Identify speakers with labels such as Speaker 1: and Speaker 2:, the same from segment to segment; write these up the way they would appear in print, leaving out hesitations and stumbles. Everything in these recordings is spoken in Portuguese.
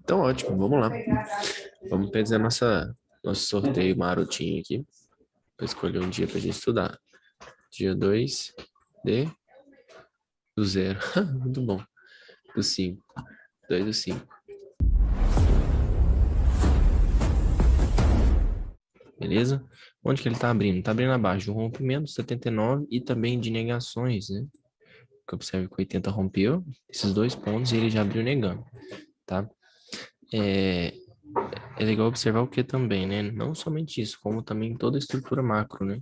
Speaker 1: Então, ótimo, vamos lá. Vamos fazer nosso sorteio marotinho aqui, para escolher um dia para a gente estudar. Dia 2 do zero. Muito bom. Do 5. 2 do 5. Beleza? Onde que ele está abrindo? Está abrindo abaixo de um rompimento, 79, e também de negações, né? Que observe que 80 rompeu esses dois pontos e ele já abriu negando, tá? É legal observar o que também, né? Não somente isso, como também toda a estrutura macro, né?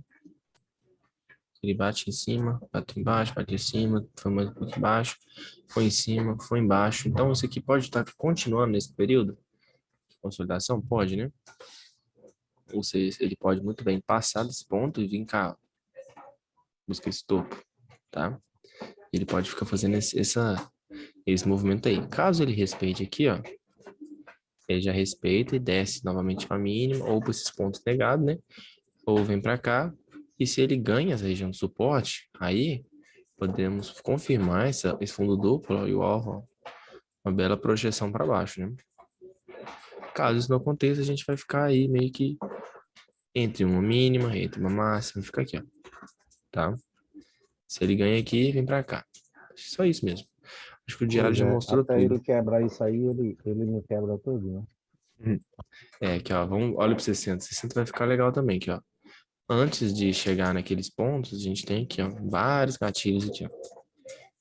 Speaker 1: Ele bate em cima, bate embaixo, bate em cima, foi mais um pouco embaixo, foi em cima, foi embaixo. Então, isso aqui pode estar continuando nesse período de consolidação? Pode, né? Ou seja, ele pode muito bem passar desse ponto e vir cá, buscar esse topo, tá? Ele pode ficar fazendo esse movimento aí. Caso ele respeite aqui, ó, ele já respeita e desce novamente para a mínima, ou para esses pontos negados, né? Ou vem para cá. E se ele ganha essa região de suporte, aí podemos confirmar esse fundo duplo ó, e o alvo, ó, uma bela projeção para baixo, né? Caso isso não aconteça, a gente vai ficar aí meio que entre uma mínima, entre uma máxima, fica aqui, ó, tá? Se ele ganha aqui, vem para cá. Só isso mesmo. Acho que o diário
Speaker 2: Pois
Speaker 1: já
Speaker 2: é,
Speaker 1: mostrou
Speaker 2: até ele
Speaker 1: tudo.
Speaker 2: quebrar isso aí, ele me quebra tudo, né?
Speaker 1: É, aqui, ó, olha para 60. 60 vai ficar legal também, aqui, ó. Antes de chegar naqueles pontos, a gente tem aqui, ó, vários gatilhos aqui, ó.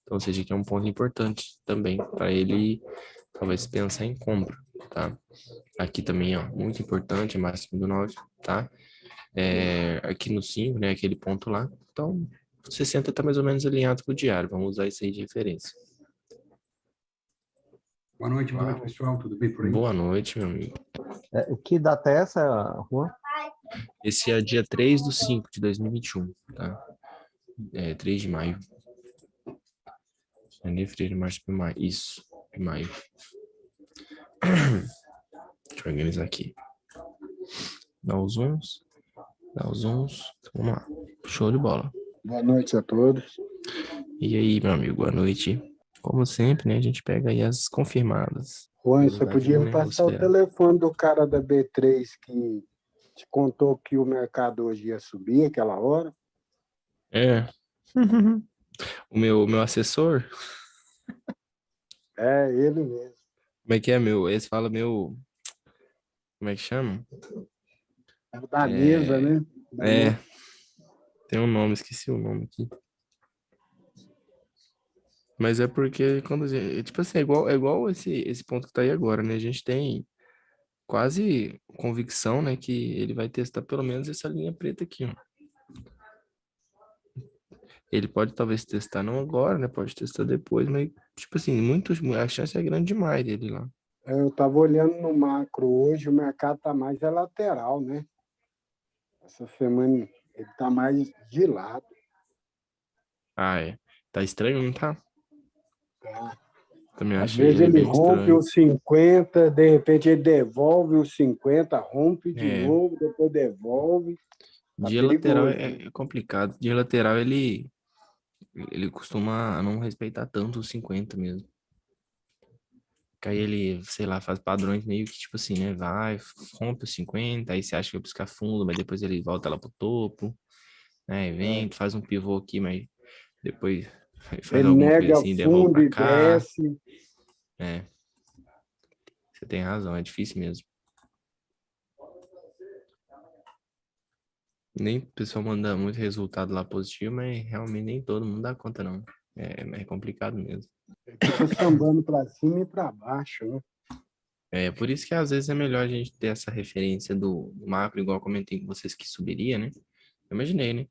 Speaker 1: Então, ou seja, aqui é um ponto importante também para ele talvez pensar em compra, tá? Aqui também, ó, muito importante, máximo do 9, tá? Aqui no 5, né, aquele ponto lá. Então, 60 tá mais ou menos alinhado com o diário. Vamos usar isso aí de referência.
Speaker 3: Boa noite, pessoal. Tudo bem por aí?
Speaker 1: Boa noite, meu amigo.
Speaker 2: Que data é essa, Juan?
Speaker 1: Esse é dia 3 do 5 de 2021, tá? 3 de maio. Janeiro, fevereiro, março, maio. Isso, de maio. Deixa eu organizar aqui. Dá os uns. Dá os uns. Vamos lá. Show de bola.
Speaker 4: Boa noite a todos.
Speaker 1: E aí, meu amigo, boa noite. Como sempre, né, a gente pega aí as confirmadas.
Speaker 4: Juan, você
Speaker 1: Da
Speaker 4: podia
Speaker 1: vida,
Speaker 4: me
Speaker 1: né,
Speaker 4: passar o telefone do cara da B3 que te contou que o mercado hoje ia subir aquela hora?
Speaker 1: É. O meu assessor,
Speaker 4: É, ele mesmo.
Speaker 1: como é que é, meu? Esse fala meu... Como é que chama?
Speaker 4: É o da mesa, né? Da
Speaker 1: É,
Speaker 4: mesa.
Speaker 1: tem um nome, esqueci o nome aqui. Mas é porque quando a gente... Tipo assim, é igual esse ponto que tá aí agora, né? A gente tem quase convicção, né, que ele vai testar pelo menos essa linha preta aqui, ó. Ele pode talvez testar não agora, né? Pode testar depois, mas, tipo assim, a chance é grande demais dele lá.
Speaker 4: Eu estava olhando no macro hoje, o mercado está mais lateral, né? Essa semana ele está mais de lado.
Speaker 1: Ah, é. Tá estranho, não tá?
Speaker 4: Tá?
Speaker 1: Também
Speaker 4: Às
Speaker 1: achei
Speaker 4: vezes
Speaker 1: ele
Speaker 4: ele
Speaker 1: bem
Speaker 4: rompe
Speaker 1: estranho.
Speaker 4: os 50, de repente ele devolve os 50, rompe de
Speaker 1: É,
Speaker 4: novo, depois devolve. Tá
Speaker 1: dia lateral
Speaker 4: perigoso,
Speaker 1: é,
Speaker 4: né?
Speaker 1: é complicado. Dia lateral ele costuma não respeitar tanto os 50 mesmo. Que aí ele, sei lá, faz padrões meio que tipo assim, né? Vai, rompe os 50, aí você acha que vai buscar fundo, mas depois ele volta lá pro topo, né? Vem,
Speaker 4: É.
Speaker 1: faz um pivô aqui, mas depois faz
Speaker 4: Ele
Speaker 1: alguma coisa
Speaker 4: nega
Speaker 1: assim, devolve
Speaker 4: fundo
Speaker 1: pra
Speaker 4: e
Speaker 1: cá.
Speaker 4: desce.
Speaker 1: É, você tem razão, é difícil mesmo. Nem o pessoal manda muito resultado lá positivo, mas realmente nem todo mundo dá conta, não. É complicado mesmo.
Speaker 4: Ele fica sambando para cima e para baixo, né?
Speaker 1: É por isso que às vezes é melhor a gente ter essa referência do macro, igual eu comentei com vocês que subiria, né? Eu imaginei, né?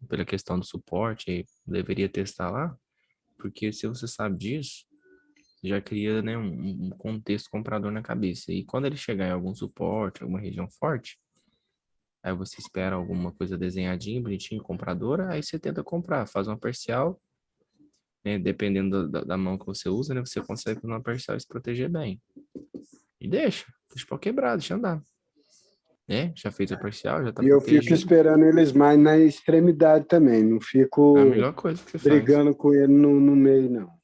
Speaker 1: Pela questão do suporte, deveria testar lá, porque se você sabe disso, já cria, né, um contexto comprador na cabeça. E quando ele chegar em algum suporte, alguma região forte, aí você espera alguma coisa desenhadinha, bonitinho, compradora, aí você tenta comprar, faz uma parcial, né? Dependendo da mão que você usa, né? Você consegue fazer uma parcial e se proteger bem. E deixa o pau quebrado, deixa andar. Né? Já fez a parcial, já tá
Speaker 4: E eu fico
Speaker 1: protegido.
Speaker 4: esperando eles mais na extremidade também. Não
Speaker 1: É a
Speaker 4: fico
Speaker 1: melhor coisa que você faz.
Speaker 4: brigando com ele no meio, não.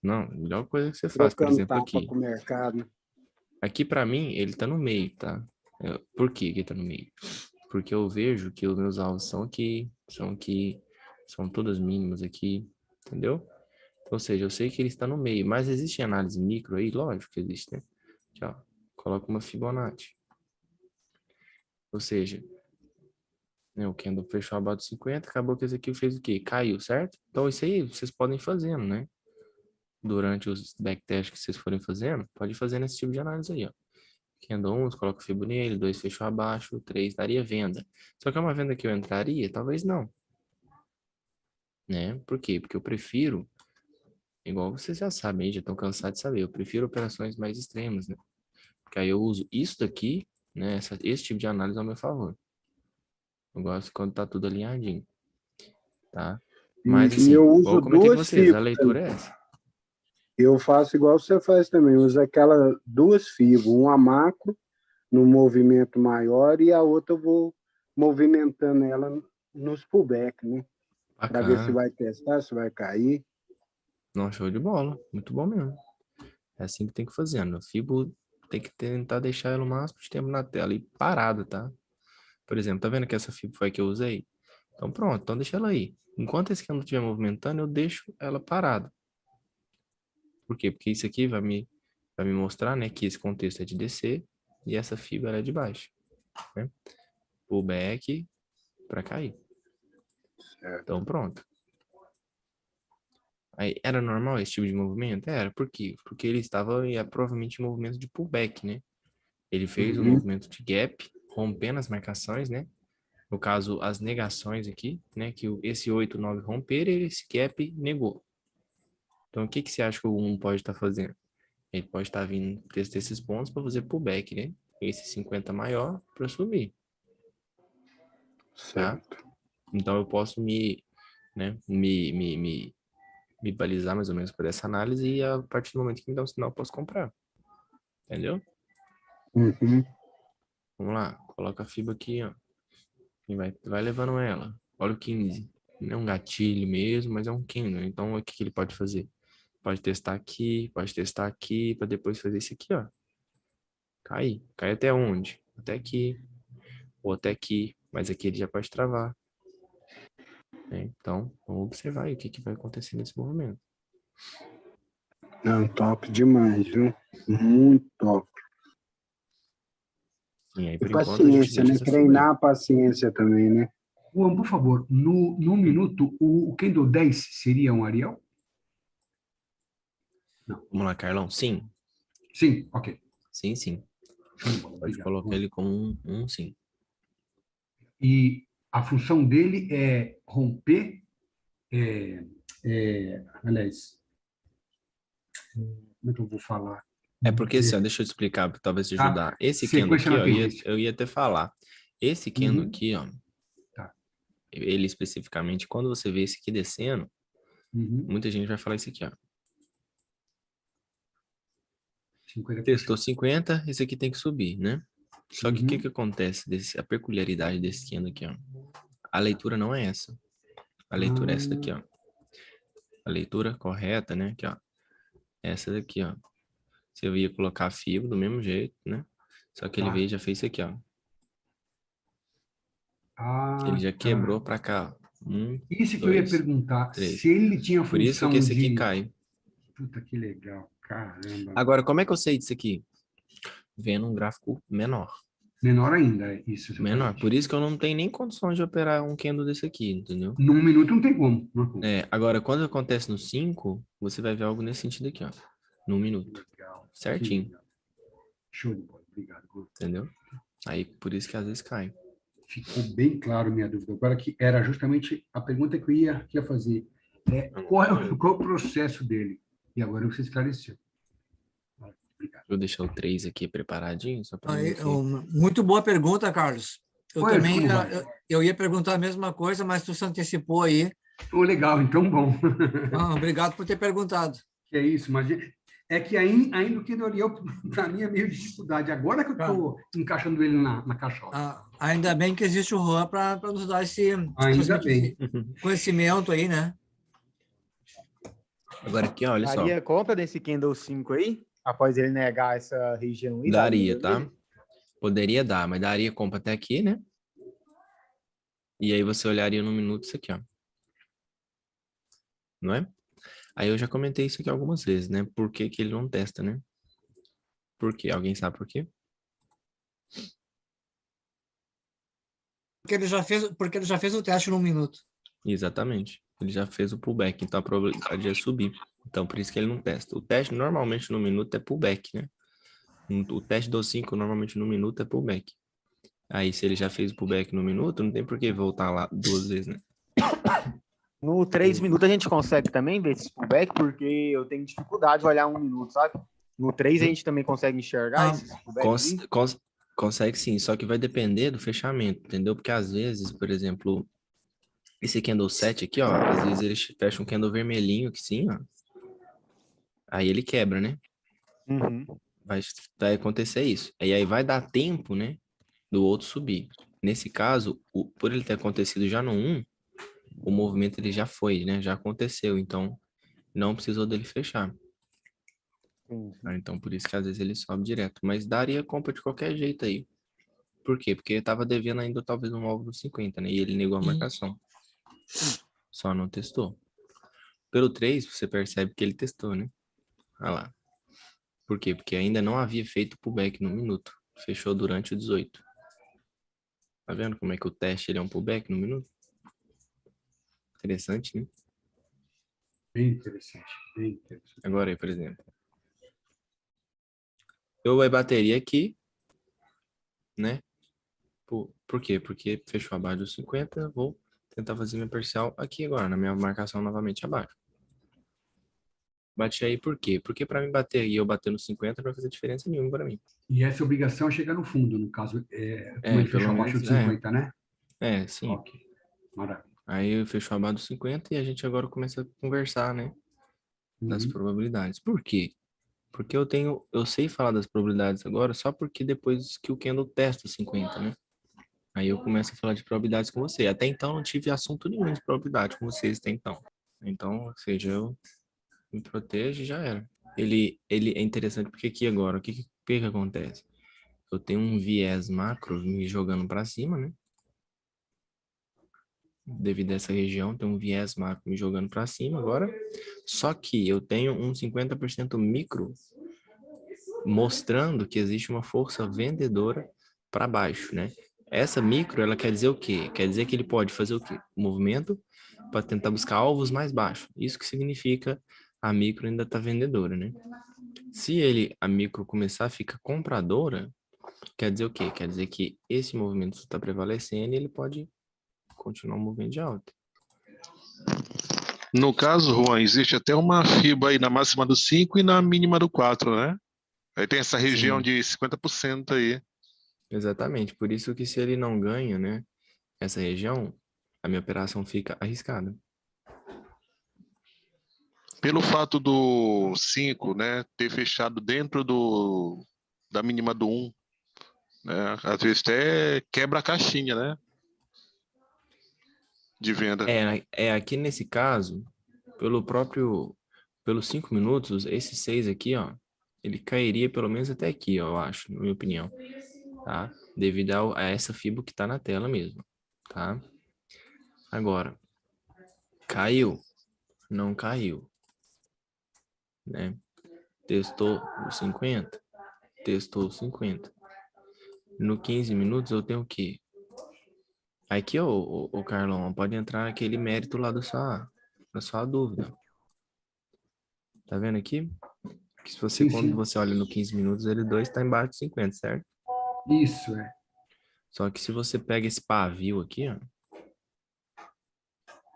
Speaker 1: Não, a melhor coisa que você faz, por
Speaker 4: Trocando
Speaker 1: exemplo,
Speaker 4: tapa
Speaker 1: aqui.
Speaker 4: com o mercado.
Speaker 1: Aqui para mim, ele tá no meio, tá? Por que que tá no meio? Porque eu vejo que os meus alvos são aqui, são todas mínimas aqui, entendeu? Ou seja, eu sei que ele está no meio, mas existe análise micro aí? Lógico que existe, né? Aqui, ó, coloca uma Fibonacci. Ou seja, né, o candle fechou abaixo de 50, acabou que esse aqui fez o quê? Caiu, certo? Então isso aí vocês podem ir fazendo, né? Durante os backtests que vocês forem fazendo, pode fazer nesse tipo de análise aí, ó. Candle 1, você coloca o Fibo nele, 2 fechou abaixo, 3 daria venda. Só que é uma venda que eu entraria? Talvez não. Né? Por quê? Porque eu prefiro, igual vocês já sabem, já estão cansados de saber, eu prefiro operações mais extremas, né? Porque aí eu uso isso daqui, né? Esse tipo de análise ao meu favor. Eu gosto quando tá tudo alinhadinho, tá? Mas
Speaker 4: E
Speaker 1: assim,
Speaker 4: eu
Speaker 1: igual eu
Speaker 4: uso
Speaker 1: comentei com
Speaker 4: duas
Speaker 1: vocês, a
Speaker 4: fibras.
Speaker 1: leitura é essa.
Speaker 4: Eu faço igual você faz também, uso aquela duas fibras, uma macro no movimento maior e a outra eu vou movimentando ela nos pullback, né? Para ver se
Speaker 1: Bacana.
Speaker 4: vai testar, se vai cair.
Speaker 1: Não, show de bola. Muito bom mesmo. É assim que tem que fazer, né? O Fibo tem que tentar deixar ela o máximo de tempo na tela e parada, tá? Por exemplo, tá vendo que essa Fibo foi a que eu usei? Então pronto, então deixa ela aí. Enquanto esse candle estiver movimentando, eu deixo ela parada. Por quê? Porque isso aqui vai me mostrar, né, que esse contexto é de descer e essa fibra ela é de baixo, né? Pullback para cair. Então pronto. Aí, era normal esse tipo de movimento? Era. Por quê? Porque ele estava provavelmente em movimento de pullback, né? Ele fez um movimento de gap, rompendo as marcações, né? No caso, as negações aqui, né? Que esse 8, 9 romper, esse gap negou. Então, o que que você acha que o 1 pode estar fazendo? Ele pode estar vindo testar esses pontos para fazer pullback, né? Esse 50 maior para subir, tá?
Speaker 4: Certo.
Speaker 1: Então, eu posso né, me balizar mais ou menos por essa análise e a partir do momento que me dá um sinal, eu posso comprar. Entendeu?
Speaker 4: Uhum.
Speaker 1: Vamos lá. Coloca a fibra aqui, ó. E vai levando ela. Olha o 15. Não é um gatilho mesmo, mas é um candle. Então, o que que ele pode fazer? Pode testar aqui, para depois fazer isso aqui, ó. Cair. Cai até onde? Até aqui. Ou até aqui. Mas aqui ele já pode travar. Né? Então, vamos observar aí o que que vai acontecer nesse movimento.
Speaker 4: Não, top demais, viu? Muito top.
Speaker 1: E aí,
Speaker 4: E
Speaker 1: por enquanto, a gente
Speaker 4: paciência,
Speaker 1: deixa
Speaker 4: né?
Speaker 1: essa fibra aí.
Speaker 4: Treinar a paciência também, né?
Speaker 3: Juan, por favor, no minuto, o candle 10 seria um Ariel? Não.
Speaker 1: Vamos lá, Carlão. Sim.
Speaker 3: Sim, ok.
Speaker 1: Sim, sim.
Speaker 3: Show de bola,
Speaker 1: Pode
Speaker 3: obrigado.
Speaker 1: colocar ele como um sim.
Speaker 3: E a função dele é romper, aliás, como é que eu vou falar?
Speaker 1: É porque, assim, ó, deixa eu te explicar, talvez te
Speaker 3: Tá?
Speaker 1: ajudar. Esse candle
Speaker 3: Sequência
Speaker 1: aqui,
Speaker 3: na
Speaker 1: ó,
Speaker 3: tendência.
Speaker 1: eu ia até falar. Esse candle
Speaker 3: Uhum.
Speaker 1: aqui, ó,
Speaker 3: Tá.
Speaker 1: ele especificamente, quando você vê esse aqui descendo,
Speaker 3: Uhum.
Speaker 1: muita gente vai falar isso aqui, ó.
Speaker 3: 50%.
Speaker 1: Testou 50, esse aqui tem que subir, né? Só que o que
Speaker 3: Uhum.
Speaker 1: que acontece? A peculiaridade desse candle aqui, ó. A leitura não é essa. A leitura é essa daqui, ó. A leitura correta, né? Aqui, ó. Essa daqui, ó. Você ia colocar a fibra do mesmo jeito, né? Só que ele
Speaker 3: Tá.
Speaker 1: veio e já fez isso aqui, ó. Ele já
Speaker 3: Tá.
Speaker 1: quebrou pra cá, ó.
Speaker 3: Isso que eu ia
Speaker 1: 2,
Speaker 3: perguntar,
Speaker 1: 3.
Speaker 3: se ele tinha
Speaker 1: Por isso que
Speaker 3: função
Speaker 1: esse aqui
Speaker 3: de...
Speaker 1: cai.
Speaker 3: Puta, que legal. Caramba.
Speaker 1: Agora, como é que eu sei disso aqui? Vendo um gráfico menor.
Speaker 3: Menor ainda, isso,
Speaker 1: Menor.
Speaker 3: exatamente.
Speaker 1: Por isso que eu não tenho nem condições de operar um candle desse aqui, entendeu?
Speaker 3: Num minuto não tem como. Não.
Speaker 1: Agora, quando acontece no 5, você vai ver algo nesse sentido aqui, ó. Num minuto.
Speaker 3: Legal. Que
Speaker 1: Certinho.
Speaker 3: legal. Show de bola. Obrigado, Gu.
Speaker 1: Entendeu? Aí, por isso que às vezes cai.
Speaker 3: Ficou bem claro minha dúvida. Agora que era justamente a pergunta que eu ia fazer. Qual é o processo dele? E agora você esclareceu. Obrigado.
Speaker 1: Vou deixar o 3 aqui preparadinho, só para
Speaker 5: Aí,
Speaker 1: mim.
Speaker 5: muito boa pergunta, Carlos. Eu
Speaker 3: Oi,
Speaker 5: também
Speaker 3: como vai?
Speaker 5: eu ia perguntar a mesma coisa, mas tu se antecipou aí.
Speaker 3: Legal, então bom.
Speaker 5: Obrigado por ter perguntado.
Speaker 3: Que é isso, mas é que ainda o que Doriel, para mim, é meio dificuldade. Agora que eu estou encaixando ele na caixola.
Speaker 5: Ainda bem que existe o Juan para nos dar esse
Speaker 3: Ainda bem.
Speaker 5: conhecimento aí, né?
Speaker 1: Agora aqui, ó, olha só.
Speaker 6: Faria conta desse Kindle 5 aí?
Speaker 2: após ele negar essa região aí?
Speaker 1: Daria, tá? Poderia dar, mas daria compra até aqui, né? E aí você olharia no minuto isso aqui, ó. Não é? Aí eu já comentei isso aqui algumas vezes, né? Por que que ele não testa, né? Por quê? Alguém sabe por quê?
Speaker 5: Porque ele já fez o teste num minuto.
Speaker 1: Exatamente. Ele já fez o pullback, então a probabilidade é subir. Então, por isso que ele não testa. O teste normalmente no minuto é pullback, né? O teste dos 5 normalmente no minuto é pullback. Aí, se ele já fez o pullback no minuto, não tem por que voltar lá 2 vezes, né?
Speaker 2: No 3 minutos a gente consegue também ver esse pullback, porque eu tenho dificuldade de olhar 1 minuto, sabe? No 3 a gente também consegue enxergar esses pullbacks?
Speaker 1: Consegue sim, só que vai depender do fechamento, entendeu? Porque às vezes, por exemplo, esse candle 7 aqui, ó, às vezes ele fecha um candle vermelhinho aqui sim, ó. Aí ele quebra, né?
Speaker 2: Uhum.
Speaker 1: Vai acontecer isso. Aí vai dar tempo, né, do outro subir. Nesse caso, por ele ter acontecido já no 1, o movimento ele já foi, né? Já aconteceu, então não precisou dele fechar. Então por isso que às vezes ele sobe direto. Mas daria compra de qualquer jeito aí. Por quê? Porque ele tava devendo ainda talvez um alvo dos 50, né? E ele negou a marcação. Só não testou. Pelo 3, você percebe que ele testou, né? Olha lá. Por quê? Porque ainda não havia feito pullback no minuto. Fechou durante o 18. Tá vendo como é que o teste ele é um pullback no minuto? Interessante, né?
Speaker 3: Bem interessante, bem interessante.
Speaker 1: Agora aí, por exemplo. Eu bateria aqui, né? Por quê? Porque fechou abaixo dos 50, vou tentar fazer minha parcial aqui agora, na minha marcação novamente abaixo. Bati aí por quê? Porque para mim bater aí, eu bater no 50 não vai fazer diferença nenhuma para mim.
Speaker 3: E essa obrigação é chegar no fundo, no caso, como ele fechou abaixo de 50, né?
Speaker 1: Sim.
Speaker 3: Ok, maravilha.
Speaker 1: Aí fechou abaixo dos 50 e a gente agora começa a conversar, né? Das probabilidades. Por quê? Porque eu sei falar das probabilidades agora só porque depois que o Kendall testa 50, né? Aí eu começo a falar de probabilidades com você. Até então não tive assunto nenhum de probabilidade com vocês até então. Então, ou seja, eu me protejo e já era. Ele é interessante porque aqui agora, o que acontece? Eu tenho um viés macro me jogando para cima, né? Devido a essa região, tem um viés macro me jogando para cima agora. Só que eu tenho um 50% micro mostrando que existe uma força vendedora para baixo, né? Essa micro, ela quer dizer o quê? Quer dizer que ele pode fazer o quê? Movimento para tentar buscar alvos mais baixos. Isso que significa a micro ainda está vendedora, né? Se a micro começar a ficar compradora, quer dizer o quê? Quer dizer que esse movimento está prevalecendo e ele pode continuar um movimento de alta.
Speaker 6: No caso, Juan, existe até uma FIBA aí na máxima do 5 e na mínima do 4, né? Aí tem essa região
Speaker 1: Sim.
Speaker 6: de 50% aí.
Speaker 1: Exatamente. Por isso que se ele não ganha, né, essa região, a minha operação fica arriscada.
Speaker 6: Pelo fato do 5, né, ter fechado dentro da mínima do 1, né? Às vezes até quebra a caixinha, né? De venda.
Speaker 1: Aqui nesse caso, pelos 5 minutos, esse 6 aqui, ó, ele cairia pelo menos até aqui, ó, eu acho, na minha opinião, tá? Devido a essa fibra que tá na tela mesmo, tá? Agora, caiu? Não caiu, né? Testou os 50? Testou os 50. No 15 minutos eu tenho o quê? Aqui, o Carlão, pode entrar aquele mérito lá da sua dúvida. Tá vendo aqui? Que se você,
Speaker 3: Sim,
Speaker 1: quando
Speaker 3: sim.
Speaker 1: você olha no 15 minutos, ele 2 está embaixo de 50, certo?
Speaker 3: Isso, é.
Speaker 1: Só que se você pega esse pavio aqui, ó,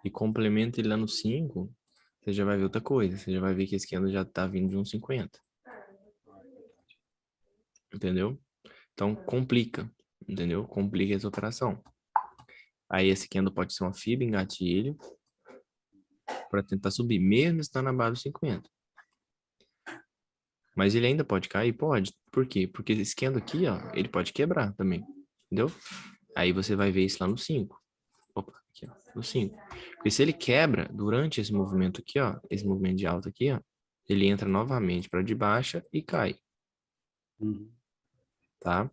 Speaker 1: e complementa ele lá no 5, você já vai ver outra coisa. Você já vai ver que esse candle já tá vindo de 1,50. Entendeu? Então, complica. Entendeu? Complica essa operação. Aí esse candle pode ser uma fibra em gatilho para tentar subir, mesmo estando abaixo dos 50. Mas ele ainda pode cair? Pode. Por quê? Porque esse candle aqui, ó, ele pode quebrar também. Entendeu? Aí você vai ver isso lá no 5. Opa, aqui, ó, no 5. Porque se ele quebra durante esse movimento aqui, ó, esse movimento de alta aqui, ó, ele entra novamente para de baixa e cai, tá?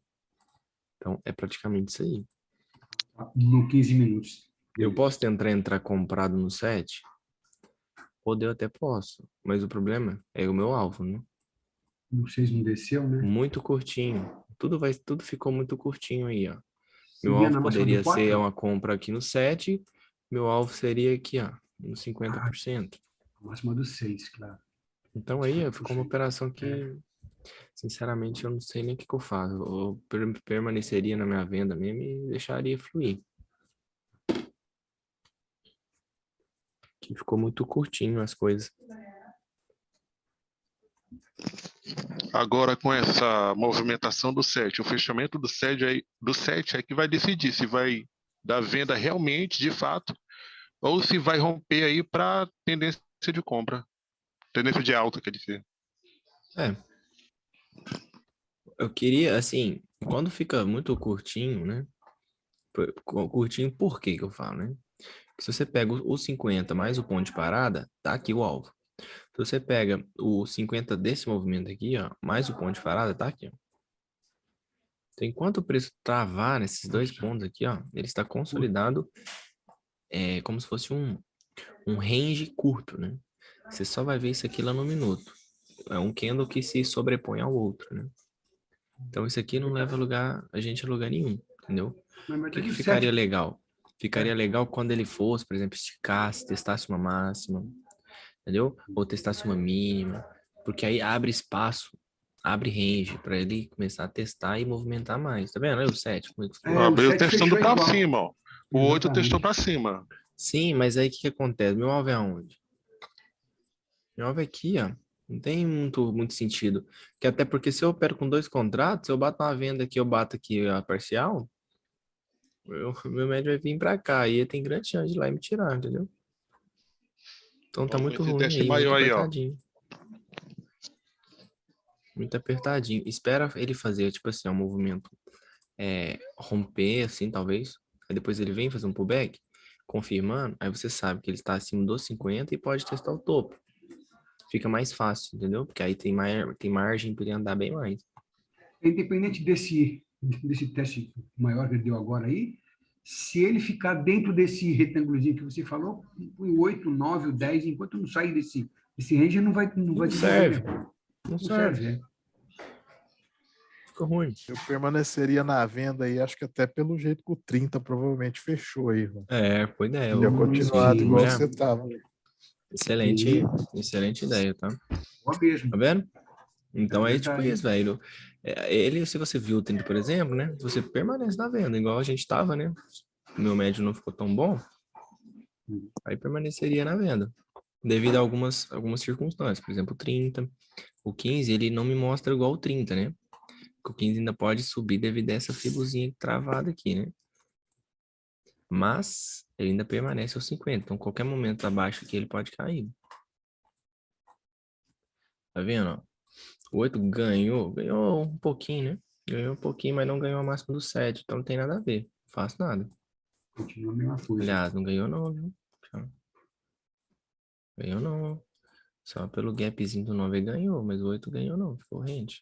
Speaker 1: Então, é praticamente isso aí.
Speaker 3: No 15 minutos.
Speaker 1: Eu posso tentar entrar comprado no 7? Poder eu até posso, mas o problema é o meu alvo, né?
Speaker 3: No 6 não desceu, né?
Speaker 1: Muito curtinho. Tudo ficou muito curtinho aí, ó. Meu
Speaker 3: Subia
Speaker 1: alvo
Speaker 3: na máxima do
Speaker 1: poderia ser
Speaker 3: 4?
Speaker 1: uma compra aqui no 7, meu alvo seria aqui, ó, no 50%.
Speaker 3: Máxima do 6, claro.
Speaker 1: Então aí ó, ficou uma operação que,
Speaker 3: É.
Speaker 1: sinceramente, eu não sei nem o que que eu faço. Eu permaneceria na minha venda mesmo e deixaria fluir. Que ficou muito curtinho as coisas.
Speaker 6: Agora, com essa movimentação do 7, o fechamento do 7 é que vai decidir se vai dar venda realmente, de fato, ou se vai romper aí para tendência de compra. Tendência de alta, quer dizer.
Speaker 1: É. Eu queria, assim, quando fica muito curtinho, né? Curtinho, por que que eu falo, né? Se você pega o 50 mais o ponto de parada, tá aqui o alvo. Se você pega o 50 desse movimento aqui, ó, mais o ponto de parada, tá aqui, ó. Então, enquanto o preço travar nesses dois pontos aqui, ó, ele está consolidado como se fosse um range curto, né? Você só vai ver isso aqui lá no minuto. É um candle que se sobrepõe ao outro, né? Então, isso aqui não leva a gente a lugar nenhum, entendeu? O que que ficaria legal? Ficaria legal quando ele fosse, por exemplo, esticasse, testasse uma máxima, entendeu? Ou testasse uma mínima, porque aí abre espaço, abre range para ele começar a testar e movimentar mais. Tá vendo? Aí o 7.
Speaker 6: Abriu
Speaker 3: o 7
Speaker 6: testando
Speaker 3: fechou
Speaker 6: para
Speaker 3: igual.
Speaker 6: cima, ó. O 8
Speaker 3: Exatamente.
Speaker 6: testou para cima.
Speaker 1: Sim, mas aí o que que acontece? Meu alvo é aonde? Meu alvo é aqui, ó. Não tem muito sentido. Que até porque se eu opero com 2 contratos, se eu bato uma venda aqui, eu bato aqui a parcial, meu médio vai vir para cá. E tem grande chance de ir lá e me tirar, entendeu? Então tá
Speaker 6: Vamos ver
Speaker 1: muito
Speaker 6: esse
Speaker 1: ruim
Speaker 6: teste
Speaker 1: aí, muito
Speaker 6: maior aí, ó.
Speaker 1: apertadinho. Muito apertadinho. Espera ele fazer, tipo assim, um movimento romper, assim, talvez. Aí depois ele vem fazer um pullback, confirmando. Aí você sabe que ele está acima dos 50 e pode testar o topo. Fica mais fácil, entendeu? Porque aí tem margem para ele andar bem mais.
Speaker 3: Independente desse teste maior que ele deu agora aí, se ele ficar dentro desse retângulozinho que você falou, o 8, 9, o 10, enquanto não sair desse range, não vai
Speaker 1: Não
Speaker 3: te
Speaker 1: serve.
Speaker 3: mover.
Speaker 1: Não serve.
Speaker 3: É.
Speaker 1: Fica ruim.
Speaker 7: Eu permaneceria na venda aí, acho que até pelo jeito que o 30 provavelmente fechou aí, mano.
Speaker 1: Boa ideia.
Speaker 7: Ia continuado igual você tava.
Speaker 1: Excelente ideia, tá?
Speaker 3: Boa mesmo.
Speaker 1: Tá vendo? Então
Speaker 3: É
Speaker 1: é tipo
Speaker 3: verdade.
Speaker 1: isso, velho. Ele, se você viu o 30, por exemplo, né? Você permanece na venda, igual a gente tava, né? Meu médio não ficou tão bom. Aí permaneceria na venda. Devido a algumas circunstâncias. Por exemplo, o 30. O 15, ele não me mostra igual o 30, né? Porque o 15 ainda pode subir devido a essa fibuzinha travada aqui, né? Mas ele ainda permanece aos 50. Então, qualquer momento abaixo aqui, ele pode cair. Tá vendo? Ó? O 8 ganhou um pouquinho, né? Ganhou um pouquinho, mas não ganhou a máxima do 7. Então, não tem nada a ver. Não faço nada.
Speaker 3: Continua a mesma coisa.
Speaker 1: Aliás, não ganhou não, viu? Ganhou não. Só pelo gapzinho do 9 ele ganhou, mas o 8 ganhou não. Ficou rente.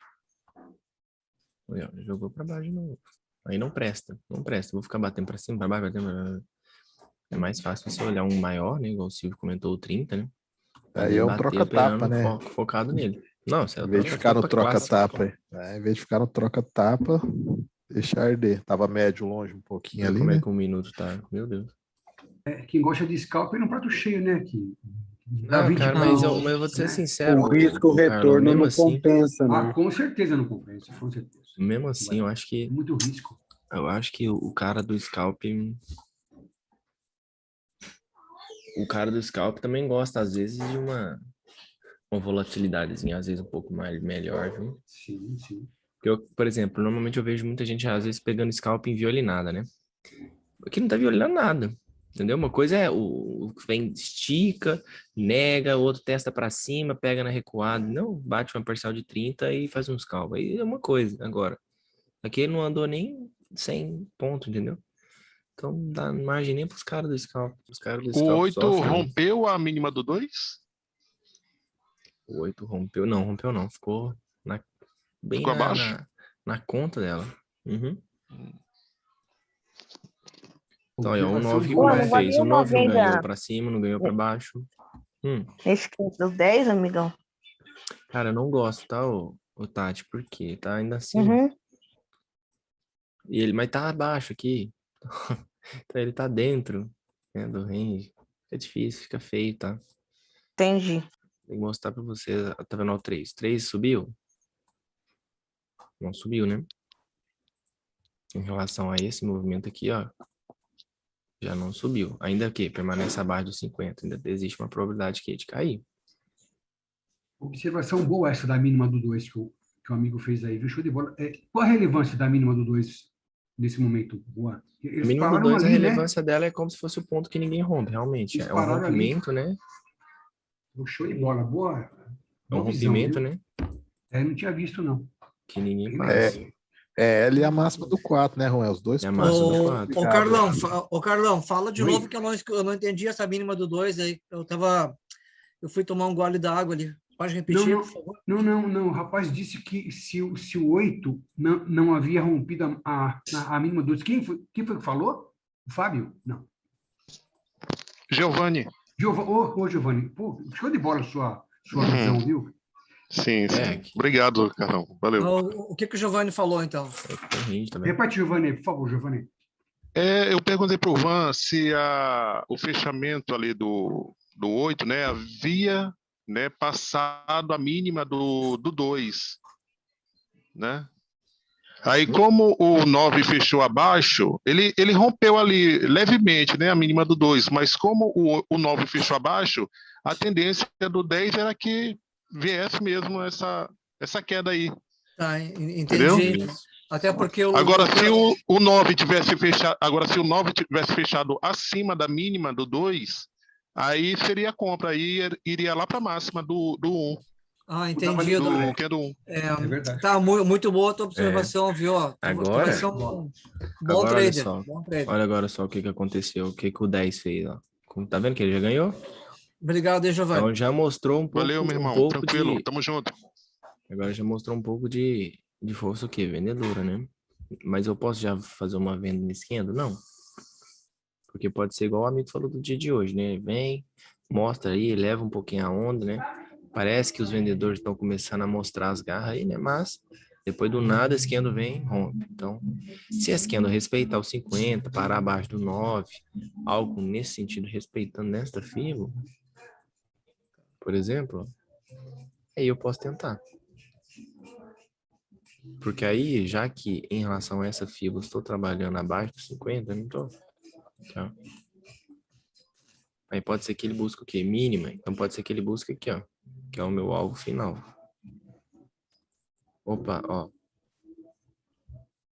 Speaker 1: Olha, jogou pra baixo de novo. Aí não presta. Não presta. Vou ficar batendo pra cima, pra baixo, batendo pra baixo. É mais fácil você olhar um maior, né? Igual o Silvio comentou, o 30, né?
Speaker 7: Aí é um
Speaker 1: Bater
Speaker 7: troca-tapa,
Speaker 1: operando
Speaker 7: né?
Speaker 1: focado nele. Não, você
Speaker 7: Em vez de ficar no troca-tapa aí. Em vez de ficar no troca-tapa, deixar arder. Tava médio longe um pouquinho ali,
Speaker 1: Como é
Speaker 7: né?
Speaker 1: que um minuto tá? Meu Deus.
Speaker 3: Quem gosta de scalp é no prato cheio, né?
Speaker 1: Não, cara, mas eu vou te ser sincero.
Speaker 4: O risco, o
Speaker 1: Carlão,
Speaker 4: retorno
Speaker 1: mesmo
Speaker 4: não
Speaker 1: assim,
Speaker 4: compensa, né?
Speaker 3: Com certeza não compensa, com certeza.
Speaker 1: mesmo assim, eu acho que
Speaker 3: Muito risco.
Speaker 1: o cara do scalp também gosta às vezes de uma volatilidadezinha, às vezes um pouco mais melhor, viu?
Speaker 3: Sim, sim.
Speaker 1: Porque eu, por exemplo, normalmente eu vejo muita gente às vezes pegando scalp inviolinada, né? Aqui não tá violinando nada, entendeu? Uma coisa é o que vem, estica, nega, o outro testa pra cima, pega na recuada, não, bate uma parcial de 30 e faz um scalp. Aí é uma coisa, agora. Aqui ele não andou nem 100 pontos, entendeu? Então não dá margem nem pros caras do scalp. Os caras do
Speaker 6: O
Speaker 1: scalp
Speaker 6: 8
Speaker 1: sofrem.
Speaker 6: rompeu a mínima do 2?
Speaker 1: O 8 rompeu. Não, rompeu não. Ficou bem
Speaker 6: Ficou abaixo?
Speaker 1: na conta dela. Uhum. Então, ó, o
Speaker 3: Observação
Speaker 1: 9, o que o
Speaker 3: boa,
Speaker 1: 9
Speaker 3: né?
Speaker 1: fez? O 9 não ganhou
Speaker 8: ainda
Speaker 1: para cima, não ganhou para baixo.
Speaker 8: nesse quinto dos 10, amigão.
Speaker 1: Cara, eu não gosto, tá, o Tati? Porque tá ainda assim.
Speaker 8: Uhum.
Speaker 1: Mas tá abaixo aqui. Então ele tá dentro, né, do range. Fica difícil, fica feio, tá?
Speaker 8: Entendi.
Speaker 1: Vou mostrar pra vocês. Tá vendo o 3? 3 subiu? Não subiu, né? Em relação a esse movimento aqui, ó. Já não subiu. Ainda que permanece abaixo dos 50. Ainda existe uma probabilidade que de cair.
Speaker 3: Observação boa essa da mínima do 2 que o amigo fez aí, viu? Show de bola. Qual a relevância da mínima do 2 nesse momento, Juan?
Speaker 1: A
Speaker 3: Eles
Speaker 1: mínima do
Speaker 3: pararam
Speaker 1: 2, a
Speaker 3: ali, né?
Speaker 1: relevância dela é como se fosse o ponto que ninguém rompe, realmente.
Speaker 3: Eles
Speaker 1: É um
Speaker 3: pararam ali.
Speaker 1: rompimento, né?
Speaker 3: Show de bola. Boa,
Speaker 1: É um
Speaker 3: boa visão,
Speaker 1: rompimento,
Speaker 3: viu?
Speaker 1: né?
Speaker 3: Não tinha visto, não.
Speaker 1: Que ninguém
Speaker 3: Bem
Speaker 1: passa.
Speaker 3: legal.
Speaker 7: Ela e a máxima do 4, né, Juan? Os dois
Speaker 1: É a
Speaker 7: pontos.
Speaker 1: máxima do
Speaker 5: Ô,
Speaker 1: 4.
Speaker 5: ô, Carlão, Carlão, fala de
Speaker 3: Oi.
Speaker 5: novo que eu não entendi essa mínima do 2 aí. Eu fui tomar um gole da água ali. Pode repetir, por favor?
Speaker 3: Não. O rapaz disse que se o 8 não havia rompido a mínima do 2. Quem foi que falou? O Fábio? Não.
Speaker 6: Giovanni.
Speaker 3: Ô, Giovanni, pô, show de bola sua visão, viu?
Speaker 6: Sim. Obrigado, Carlão. Valeu.
Speaker 5: O que o Giovanni falou, então?
Speaker 3: Repete, Giovanni, por favor, Giovanni.
Speaker 6: Eu perguntei para o Van se o fechamento ali do 8, né, havia, né, passado a mínima do 2, né? Aí, como o 9 fechou abaixo, ele rompeu ali levemente, né, a mínima do 2, mas como o 9 fechou abaixo, a tendência do 10 era que viesse mesmo essa queda aí.
Speaker 5: Tá,
Speaker 6: Entendeu?
Speaker 5: entendi. Até porque
Speaker 6: Agora, se o 9 tivesse fechado, acima da mínima do 2, aí seria compra, aí iria lá para a máxima do 1.
Speaker 5: Entendi.
Speaker 6: Do candle 1.
Speaker 3: É verdade.
Speaker 5: Tá, muito boa a tua observação, viu?
Speaker 1: Agora,
Speaker 5: Vai ser um bom
Speaker 1: agora olha
Speaker 5: trader.
Speaker 1: só.
Speaker 5: Bom trader.
Speaker 1: Olha agora só o que aconteceu, o que o 10 fez, ó. Tá vendo que ele já ganhou?
Speaker 5: Obrigado, Giovanni.
Speaker 1: Então já mostrou um pouco,
Speaker 6: Valeu, meu irmão.
Speaker 1: pouco
Speaker 6: Tranquilo, tamo junto.
Speaker 1: Agora já mostrou um pouco de força o quê? Vendedora, né? Mas eu posso já fazer uma venda nesse candle? Não. Porque pode ser igual o amigo falou do dia de hoje, né? Vem, mostra aí, leva um pouquinho a onda, né? Parece que os vendedores estão começando a mostrar as garras aí, né? Mas depois do nada esse candle vem, rompe. Então, se esse candle respeitar os 50, parar abaixo do 9, algo nesse sentido, respeitando nesta FIBO, por exemplo, aí eu posso tentar. Porque aí, já que em relação a essa FIBO eu estou trabalhando abaixo dos 50, eu não estou. Tá? Aí pode ser que ele busque o quê? Mínima. Então pode ser que ele busque aqui, ó. Que é o meu alvo final. Opa, ó.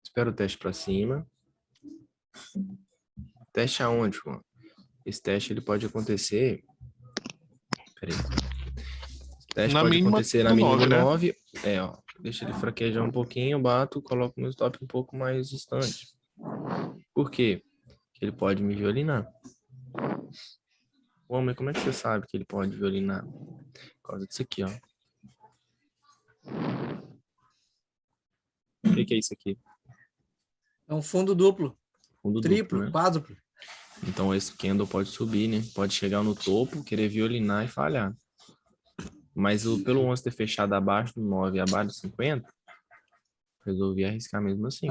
Speaker 1: Espera o teste para cima. Teste aonde, João? Esse teste ele pode acontecer... Peraí. O teste pode acontecer na mínima do 9. Né? Ó. Deixa ele fraquejar um pouquinho, eu bato, coloco meu stop um pouco mais distante. Por quê? Porque ele pode me violinar. Homem, como é que você sabe que ele pode violinar? Por causa disso aqui, ó. O que é isso aqui?
Speaker 5: É um fundo duplo.
Speaker 1: Fundo
Speaker 5: triplo,
Speaker 1: duplo, né?
Speaker 5: quádruplo.
Speaker 1: Então esse candle pode subir, né? Pode chegar no topo, querer violinar e falhar. Mas pelo 11 ter fechado abaixo do 9 e abaixo do 50, resolvi arriscar mesmo assim.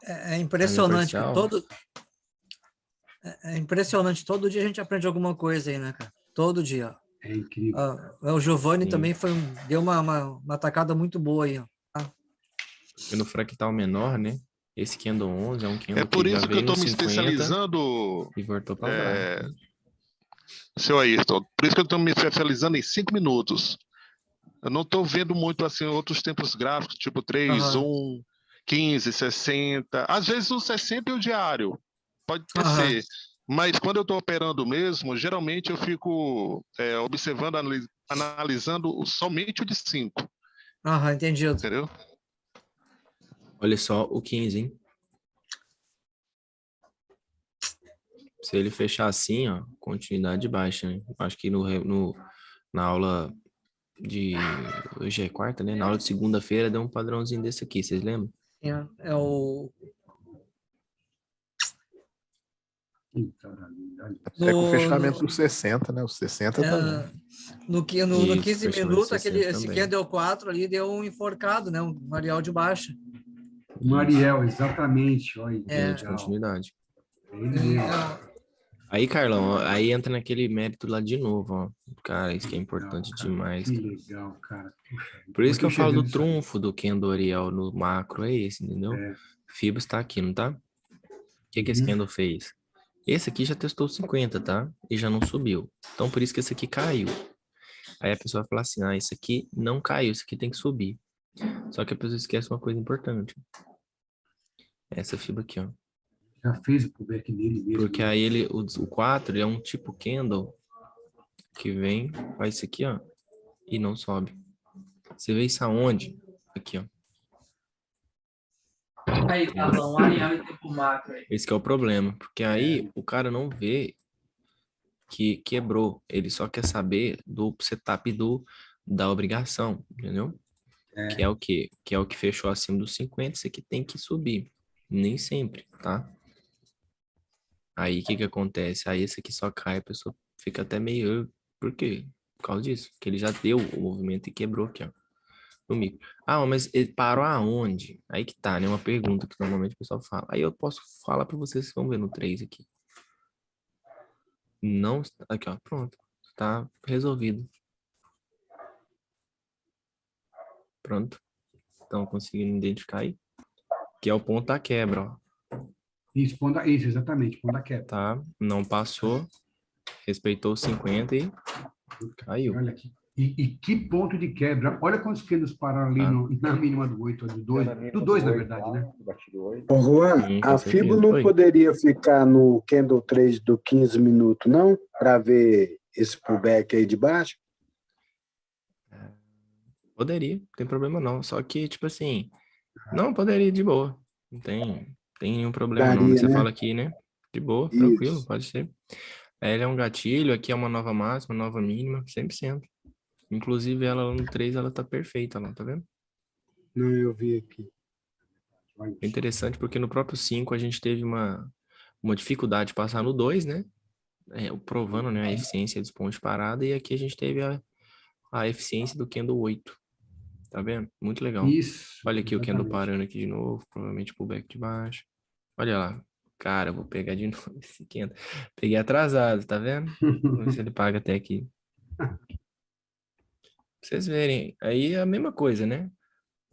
Speaker 5: É impressionante que é impressionante. Todo dia a gente aprende alguma coisa aí, né, cara? Todo dia.
Speaker 3: É incrível.
Speaker 5: O Giovanni
Speaker 1: Sim.
Speaker 5: também deu uma tacada muito boa aí, ó.
Speaker 1: E no fractal menor, né? Esse candle 11 é um candle
Speaker 6: É por isso que eu estou me
Speaker 1: 50
Speaker 6: especializando,
Speaker 1: e voltou para trás.
Speaker 6: Seu Ayrton, por isso que eu estou me especializando em 5 minutos. Eu não estou vendo muito assim outros tempos gráficos, tipo 3, 1, 15, 60. Às vezes o 60 é o diário. Pode ser. Mas quando eu estou operando mesmo, geralmente eu fico observando, analisando somente o de 5.
Speaker 5: Entendido.
Speaker 6: Entendeu?
Speaker 1: Olha só o 15, hein? Se ele fechar assim, ó, continuidade baixa, né? Acho que na aula Hoje é quarta, né? Na aula de segunda-feira deu um padrãozinho desse aqui, vocês lembram?
Speaker 5: É o...
Speaker 7: Até com o fechamento dos 60, né? Os 60 também.
Speaker 5: No 15 minutos, esse
Speaker 1: 60
Speaker 5: deu 4 ali, deu um enforcado, né? Um Ariel de baixa.
Speaker 3: Ariel, exatamente. Olha,
Speaker 1: De continuidade.
Speaker 3: Ele mesmo.
Speaker 1: Aí, Carlão, aí entra naquele mérito lá de novo, ó. Cara, isso que é importante demais.
Speaker 3: Que legal, cara.
Speaker 1: Por isso que eu falo do trunfo do Kendo Ariel no macro, é esse, entendeu? Fibos tá aqui, não tá? O que esse Kendo fez? Esse aqui já testou 50, tá? E já não subiu. Então, por isso que esse aqui caiu. Aí a pessoa fala assim, esse aqui não caiu, esse aqui tem que subir. Só que a pessoa esquece uma coisa importante. Essa fibra aqui, ó.
Speaker 3: Já fez o pullback nele mesmo.
Speaker 1: Porque aí o 4, ele é um tipo candle que vem, faz isso aqui, ó, e não sobe. Você vê isso aonde? Aqui, ó.
Speaker 9: Aí, tá bom, Ariel e tempo macro aí.
Speaker 1: Esse que é o problema, porque aí o cara não vê que quebrou, ele só quer saber do setup da obrigação, entendeu? Que é o quê? Que é o que fechou acima dos 50, isso aqui tem que subir. Nem sempre, tá? Aí o que acontece? Aí esse aqui só cai, a pessoa fica até meio... Por quê? Por causa disso, que ele já deu o movimento e quebrou aqui, ó. No micro. Mas ele parou aonde? Aí que tá, né? Uma pergunta que normalmente o pessoal fala. Aí eu posso falar para vocês, vamos ver no 3 aqui. Não, aqui ó, pronto. Tá resolvido. Pronto. Estão conseguindo identificar aí? Que é o ponto da quebra, ó.
Speaker 3: Isso, exatamente, ponto da quebra.
Speaker 1: Tá, não passou, respeitou 50 e caiu.
Speaker 3: Olha aqui. E que ponto de quebra. Olha quantos candles pararam ali na mínima do 8, do 2. Do 2, na verdade, né?
Speaker 4: Ô, Juan, a FIBO não poderia ficar no candle 3 do 15 minutos, não? Para ver esse pullback aí de baixo?
Speaker 1: Poderia, não tem problema não. Só que, tipo assim, não poderia de boa. Não tem nenhum problema não. Você fala aqui, né? De boa, tranquilo, pode ser. Ele é um gatilho, aqui é uma nova máxima, nova mínima, 100%. Inclusive, ela lá no 3, ela tá perfeita lá, tá vendo?
Speaker 4: Não, eu vi aqui.
Speaker 1: É interessante porque no próprio 5 a gente teve uma dificuldade de passar no 2, né? Provando, né, a eficiência dos pontos de parada, e aqui a gente teve a eficiência do Kendo 8. Tá vendo? Muito legal.
Speaker 3: Isso.
Speaker 1: Olha aqui o Kendo parando aqui de novo, provavelmente pullback de baixo. Olha lá. Cara, eu vou pegar de novo esse Kendo. Peguei atrasado, tá vendo? Vamos ver se ele paga até aqui. Pra vocês verem. Aí é a mesma coisa, né?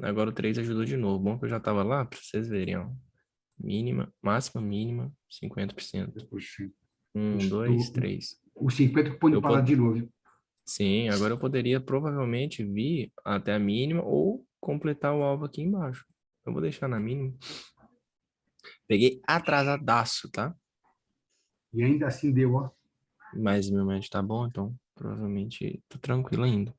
Speaker 1: Agora o 3 ajudou de novo. Bom que eu já tava lá, pra vocês verem, ó. Mínima, máxima, mínima, 50%. 1, 2, 3.
Speaker 3: O 50 que pode parar de novo.
Speaker 1: Sim, agora eu poderia provavelmente vir até a mínima ou completar o alvo aqui embaixo. Eu vou deixar na mínima. Peguei atrasadaço, tá?
Speaker 3: E ainda assim deu, ó.
Speaker 1: Mas meu médio tá bom, então provavelmente tô tranquilo ainda.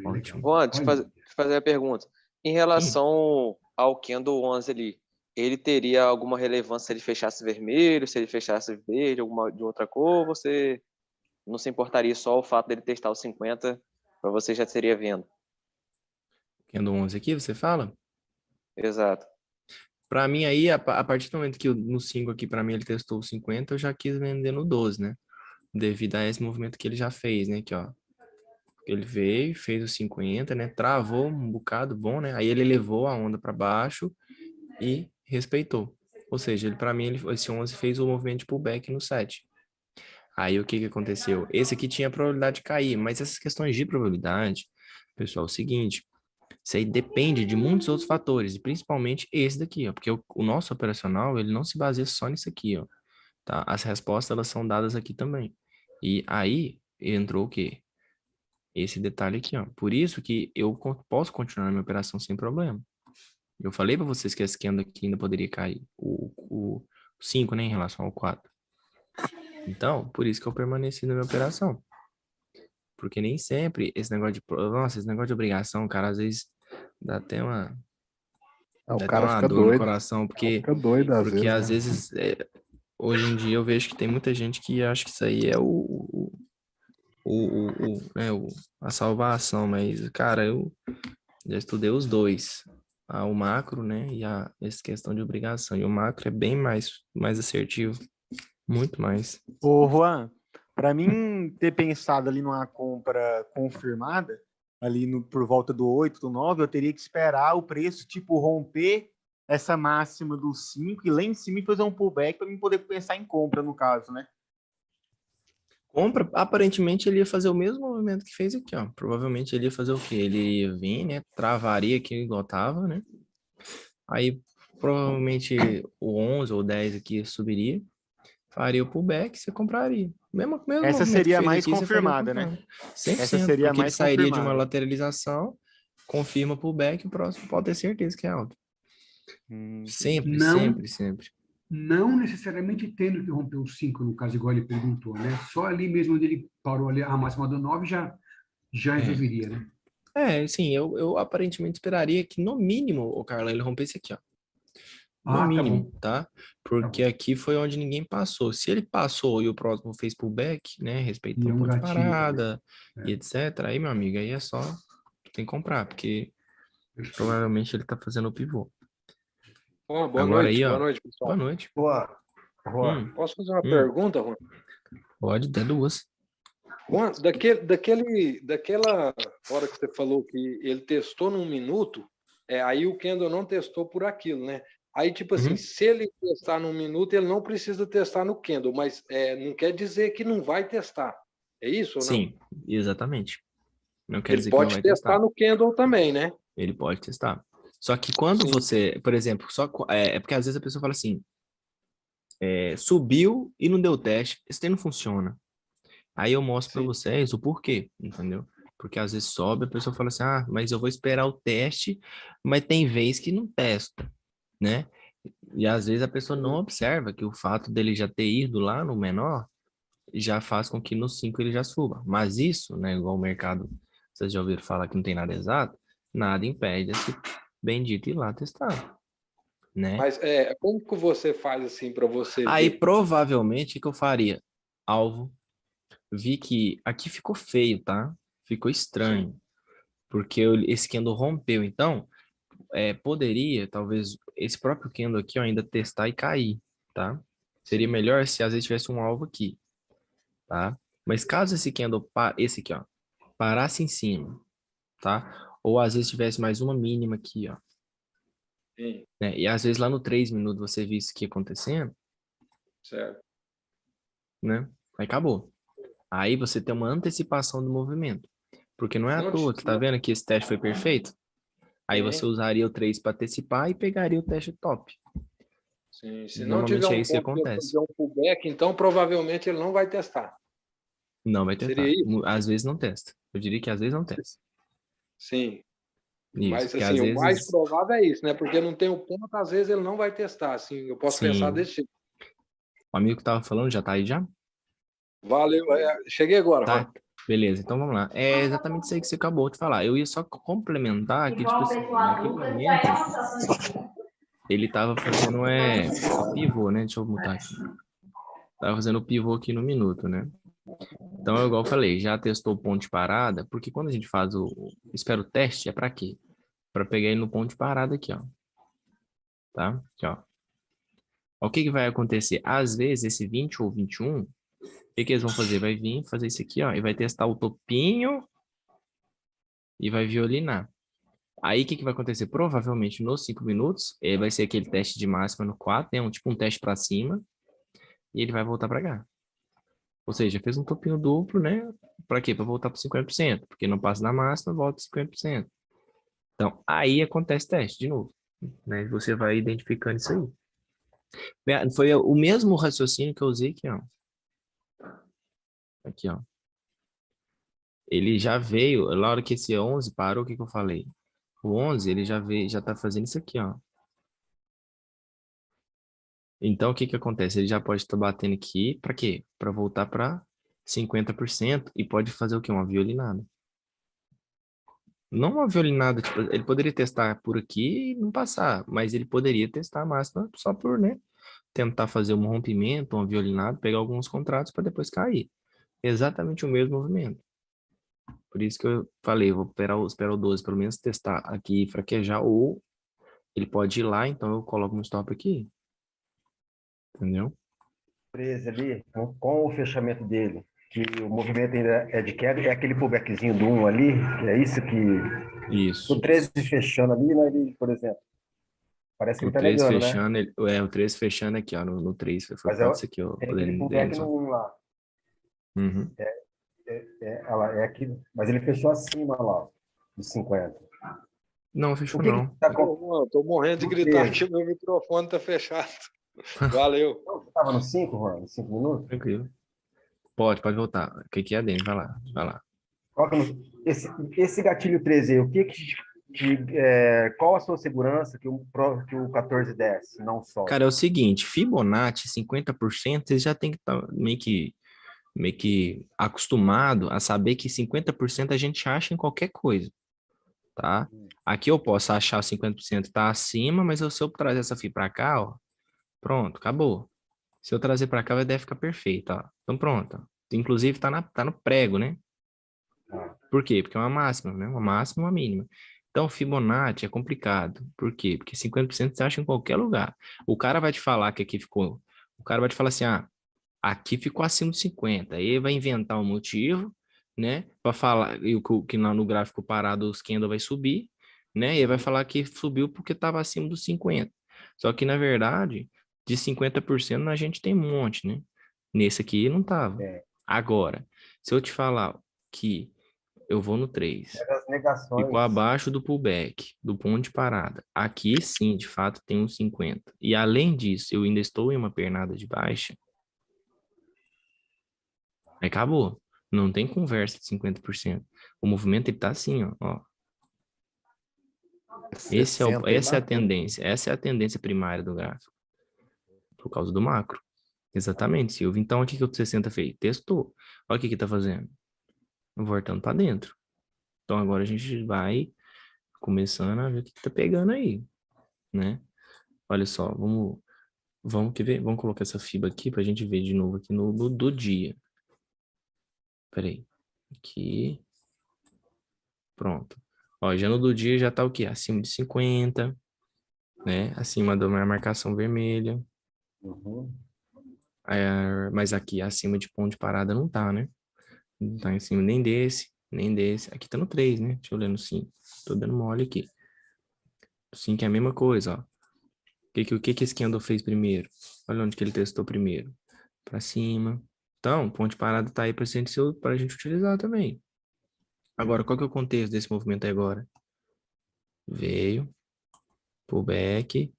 Speaker 1: Ótimo.
Speaker 10: Juan, deixa eu fazer a pergunta. Em relação ao Kendo 11 ali, ele teria alguma relevância se ele fechasse vermelho, se ele fechasse verde, alguma de outra cor? Você não se importaria só o fato dele testar o 50 para você já seria venda?
Speaker 1: Kendo 11 aqui, você fala?
Speaker 10: Exato.
Speaker 1: Para mim aí, a partir do momento que no 5 aqui, para mim ele testou o 50, eu já quis vender no 12, né? Devido a esse movimento que ele já fez, né? Aqui, ó. Ele veio, fez o 50, né? Travou um bocado bom, né? Aí ele levou a onda para baixo e respeitou. Ou seja, ele para mim, esse 11 fez o movimento de pullback no 7. Aí o que aconteceu? Esse aqui tinha probabilidade de cair, mas essas questões de probabilidade, pessoal, é o seguinte, isso aí depende de muitos outros fatores, e principalmente esse daqui, ó, porque o nosso operacional, ele não se baseia só nisso aqui, ó, tá? As respostas, elas são dadas aqui também. E aí entrou o quê? Esse detalhe aqui, ó. Por isso que eu posso continuar a minha operação sem problema. Eu falei para vocês que esse candle aqui ainda poderia cair. O 5, né, em relação ao 4. Então, por isso que eu permaneci na minha operação. Porque nem sempre esse negócio de... Nossa, esse negócio de obrigação, cara, às vezes dá até uma...
Speaker 7: O cara fica
Speaker 1: dor
Speaker 7: doido.
Speaker 1: no coração, porque...
Speaker 7: Fica doido
Speaker 1: porque às
Speaker 7: né?
Speaker 1: vezes hoje em dia eu vejo que tem muita gente que acha que isso aí é o a salvação, mas, cara, eu já estudei os dois. O macro, né, e essa questão de obrigação. E o macro é bem mais assertivo, muito mais.
Speaker 2: Ô, Juan, para mim ter pensado ali numa compra confirmada, ali por volta do 8, do 9, eu teria que esperar o preço, tipo, romper essa máxima do 5 e lá em cima fazer um pullback para mim poder pensar em compra, no caso, né?
Speaker 1: Compra, aparentemente ele ia fazer o mesmo movimento que fez aqui, ó. Provavelmente ele ia fazer o quê? Ele ia vir, né? Travaria aqui igual tava, né? Aí provavelmente o 11 ou 10 aqui subiria, faria o pullback, você compraria. Mesmo
Speaker 2: Essa
Speaker 1: movimento
Speaker 2: seria
Speaker 1: que fez
Speaker 2: mais
Speaker 1: aqui,
Speaker 2: confirmada, né?
Speaker 1: 100%,
Speaker 2: Essa seria
Speaker 1: porque ele
Speaker 2: mais
Speaker 1: sairia de uma
Speaker 2: confirmada.
Speaker 1: lateralização, confirma pullback, o próximo pode ter certeza que é alto. Sempre,
Speaker 3: Não.
Speaker 1: sempre.
Speaker 3: Não necessariamente tendo que romper os 5, no caso, igual ele perguntou, né? Só ali mesmo onde ele parou ali, a máxima do 9 já resolveria, né?
Speaker 1: Sim, eu aparentemente esperaria que no mínimo o Carlão ele rompesse aqui, ó. No mínimo, tá? Porque aqui foi onde ninguém passou. Se ele passou e o próximo fez pullback, né? Respeitando ponto de parada e etc. Aí, meu amigo, aí é só tem que comprar, porque provavelmente ele tá fazendo o pivô.
Speaker 11: Boa
Speaker 1: Agora
Speaker 11: noite,
Speaker 1: aí, ó.
Speaker 11: boa noite, pessoal.
Speaker 1: Boa noite.
Speaker 11: Juan, posso fazer uma pergunta, Juan?
Speaker 1: Pode, até duas.
Speaker 11: Juan, daquela hora que você falou que ele testou num minuto, aí o Kendall não testou por aquilo, né? Aí, tipo assim, se ele testar num minuto, ele não precisa testar no Kendall, mas não quer dizer que não vai testar. É isso ou não?
Speaker 1: Sim, exatamente. Não quer
Speaker 11: Ele
Speaker 1: dizer que não
Speaker 11: pode
Speaker 1: vai
Speaker 11: testar
Speaker 1: testar.
Speaker 11: no Kendall também, né?
Speaker 1: Ele pode testar. Só que quando você, por exemplo, porque às vezes a pessoa fala assim, subiu e não deu teste, esse trem não funciona. Aí eu mostro para vocês o porquê, entendeu? Porque às vezes sobe, a pessoa fala assim, mas eu vou esperar o teste, mas tem vez que não testa, né? E às vezes a pessoa não observa que o fato dele já ter ido lá no menor já faz com que no 5 ele já suba. Mas isso, né, igual o mercado, vocês já ouviram falar que não tem nada exato, nada impede esse bendito ir lá testar, né?
Speaker 11: Mas como que você faz assim para você
Speaker 1: Aí
Speaker 11: ver?
Speaker 1: provavelmente o que eu faria? Alvo. Vi que aqui ficou feio, tá? Ficou estranho. Porque esse candle rompeu. Então, poderia, talvez, esse próprio candle aqui ó, ainda testar e cair, tá? Seria melhor se às vezes tivesse um alvo aqui, tá? Mas caso esse candle, esse aqui, ó, parasse em cima, tá? Ou às vezes tivesse mais uma mínima aqui, ó.
Speaker 11: Sim.
Speaker 1: Né? E às vezes lá no 3 minutos você viu isso aqui acontecendo,
Speaker 11: Certo.
Speaker 1: né? Aí acabou. Aí você tem uma antecipação do movimento. Porque não é à toa que tá vendo que esse teste foi perfeito? Aí você usaria o 3 para antecipar e pegaria o teste top.
Speaker 11: Sim, se não tiver
Speaker 1: Normalmente é
Speaker 11: um
Speaker 1: isso que
Speaker 11: ponto de
Speaker 1: acontece.
Speaker 11: fazer um pullback, então provavelmente ele não vai testar.
Speaker 1: Não vai testar.
Speaker 11: Seria isso?
Speaker 1: Às vezes não testa. Eu diria que às vezes não testa.
Speaker 11: Sim.
Speaker 1: Isso,
Speaker 11: Mas
Speaker 1: porque
Speaker 11: assim,
Speaker 1: às
Speaker 11: o mais
Speaker 1: vezes...
Speaker 11: provável é isso, né? Porque não tem o ponto, às vezes ele não vai testar. Assim, eu posso pensar
Speaker 1: Sim.
Speaker 11: desse jeito.
Speaker 1: O amigo que tava falando já tá aí já?
Speaker 11: Valeu. Cheguei agora,
Speaker 1: Tá.
Speaker 11: Juan.
Speaker 1: Beleza, então vamos lá. É exatamente isso aí que você acabou de falar. Eu ia só complementar que, tipo assim, naquele momento, ele tava fazendo pivô, né? Deixa eu mutar aqui. Tava fazendo o pivô aqui no minuto, né? Então, igual eu falei, já testou o ponto de parada, porque quando a gente faz espera o teste, é para quê? Para pegar ele no ponto de parada aqui, ó. Tá? Aqui, ó. O que que vai acontecer? Às vezes, esse 20 ou 21, o que eles vão fazer? Vai vir fazer isso aqui, ó, e vai testar o topinho e vai violinar. Aí, o que que vai acontecer? Provavelmente, nos 5 minutos, vai ser aquele teste de máxima no 4, né? Tipo um teste para cima, e ele vai voltar para cá. Ou seja, fez um topinho duplo, né? Para quê? Para voltar para 50%. Porque não passa na máxima, volta 50%. Então, aí acontece teste de novo. Né? Você vai identificando isso aí. Foi o mesmo raciocínio que eu usei aqui, ó. Aqui, ó. Ele já veio, na hora que esse 11 parou, o que que eu falei? O 11, ele já veio, já tá fazendo isso aqui, ó. Então, o que que acontece? Ele já pode estar batendo aqui, para quê? Para voltar para 50% e pode fazer o quê? Uma violinada. Não uma violinada, tipo, ele poderia testar por aqui e não passar, mas ele poderia testar a máxima só por, né, tentar fazer um rompimento, uma violinada, pegar alguns contratos para depois cair. Exatamente o mesmo movimento. Por isso que eu falei, vou esperar o 12 pelo menos testar aqui e fraquejar, ou ele pode ir lá, então eu coloco um stop aqui. Entendeu?
Speaker 12: 13 ali, com o fechamento dele, que o movimento ainda é de queda, é aquele pullbackzinho do 1 ali, que é isso que...
Speaker 1: Isso.
Speaker 12: O 13 fechando ali, né, ele, por exemplo, parece que
Speaker 1: O
Speaker 12: ele tá
Speaker 1: 13
Speaker 12: negando, né?
Speaker 1: fechando, o 13 fechando aqui, ó, no 3, foi
Speaker 12: Mas
Speaker 1: foto isso aqui, ó,
Speaker 12: tem aquele pullback no 1 lá.
Speaker 1: Uhum.
Speaker 12: É aqui, mas ele fechou acima lá, dos 50.
Speaker 1: Não, fechou
Speaker 12: O que
Speaker 1: não.
Speaker 12: que tá com...
Speaker 11: Tô morrendo de gritar que meu microfone tá fechado. Valeu.
Speaker 12: Você tava no 5, Juan? 5 minutos?
Speaker 1: Tranquilo. Pode voltar. O que é dentro? Vai lá.
Speaker 12: Esse gatilho 13 aí, o qual a sua segurança que o 14 desce, não sobe?
Speaker 1: Cara, é o seguinte, Fibonacci, 50%, você já tem que estar meio que acostumado a saber que 50% a gente acha em qualquer coisa, tá? Aqui eu posso achar 50% tá acima, mas se eu trazer essa FI para cá, ó, pronto, acabou. Se eu trazer para cá, deve ficar perfeito, ó. Então pronto. Inclusive tá no prego, né? Por quê? Porque é uma máxima, né? Uma máxima e uma mínima. Então, Fibonacci é complicado. Por quê? Porque 50% você acha em qualquer lugar. O cara vai te falar que aqui ficou... O cara vai te falar assim, aqui ficou acima de 50. Aí vai inventar um motivo, né? Para falar que lá no gráfico parado os candle vai subir, né? E aí vai falar que subiu porque estava acima dos 50. Só que, na verdade, de 50% a gente tem um monte, né? Nesse aqui não tava. Agora, se eu te falar que eu vou no 3,
Speaker 12: As negações.
Speaker 1: ficou abaixo do pullback, do ponto de parada. Aqui sim, de fato, tem uns 50. E além disso, eu ainda estou em uma pernada de baixa. Aí acabou. Não tem conversa de 50%. O movimento ele tá assim, ó. Essa é a tendência. Essa é a tendência primária do gráfico. Por causa do macro. Exatamente, Silvio. Então, o que o 60 fez? Testou. Olha o que tá fazendo. Voltando para dentro. Então, agora a gente vai começando a ver o que tá pegando aí, né? Olha só, vamos colocar essa FIBA aqui para a gente ver de novo aqui no do dia. Peraí. Aqui. Pronto. Ó, já no do dia já tá o quê? Acima de 50, né? Acima da marcação vermelha.
Speaker 12: Uhum.
Speaker 1: Mas aqui acima de ponto de parada não tá, né? Não tá em cima nem desse, nem desse. Aqui tá no 3, né? Deixa eu ler no 5. Tô dando mole aqui. O 5 é a mesma coisa, ó. O que esse candle fez primeiro? Olha onde que ele testou primeiro. Para cima. Então, ponto de parada tá aí para a gente utilizar também. Agora, qual que é o contexto desse movimento aí agora? Veio, pullback,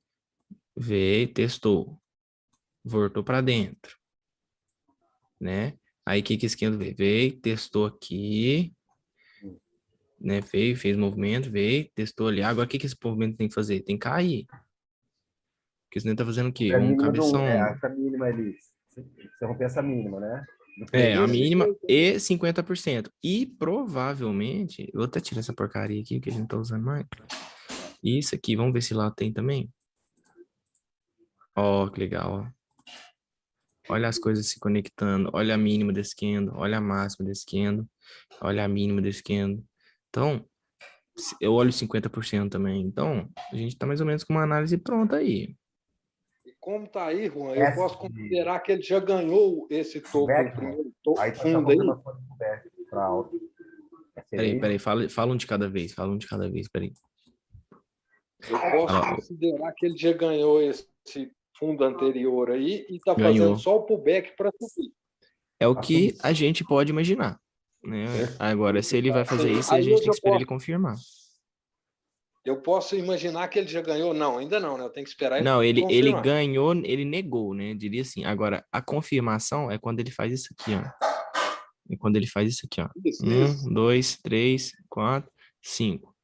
Speaker 1: veio, testou, voltou para dentro, né? Aí, o que esse candle veio? Veio, testou aqui, né? Veio, fez movimento, veio, testou ali. Agora, o que esse movimento tem que fazer? Tem que cair. Porque senão tá fazendo o quê? Um cabeção.
Speaker 12: Essa mínima ali. Você romper essa mínima, né?
Speaker 1: A mínima e 50%. E provavelmente, eu vou até tirar essa porcaria aqui, que a gente não tá usando mais. Isso aqui, vamos ver se lá tem também. Ó, que legal, ó. Olha as coisas se conectando. Olha a mínima desse candle, olha a máxima desse candle, olha a mínima desse candle. Então, eu olho 50% também. Então, a gente tá mais ou menos com uma análise pronta aí.
Speaker 11: E como tá aí, Juan, eu posso considerar que ele já ganhou esse topo, o primeiro topo fundo aí?
Speaker 1: Peraí, fala um de cada vez, peraí.
Speaker 11: Eu posso considerar que ele já ganhou esse fundo anterior aí e está fazendo só o pullback para subir.
Speaker 1: É o que a gente pode imaginar, né? Agora, se ele vai fazer isso, a gente tem que esperar ele confirmar.
Speaker 11: Eu posso imaginar que ele já ganhou? Não, ainda não, né? Eu tenho que esperar ele
Speaker 1: confirmar. Não, ele ganhou, ele negou, né? Diria assim. Agora, a confirmação é quando ele faz isso aqui, ó. E quando ele faz isso aqui, ó. 1, 2, 3, 4, 5.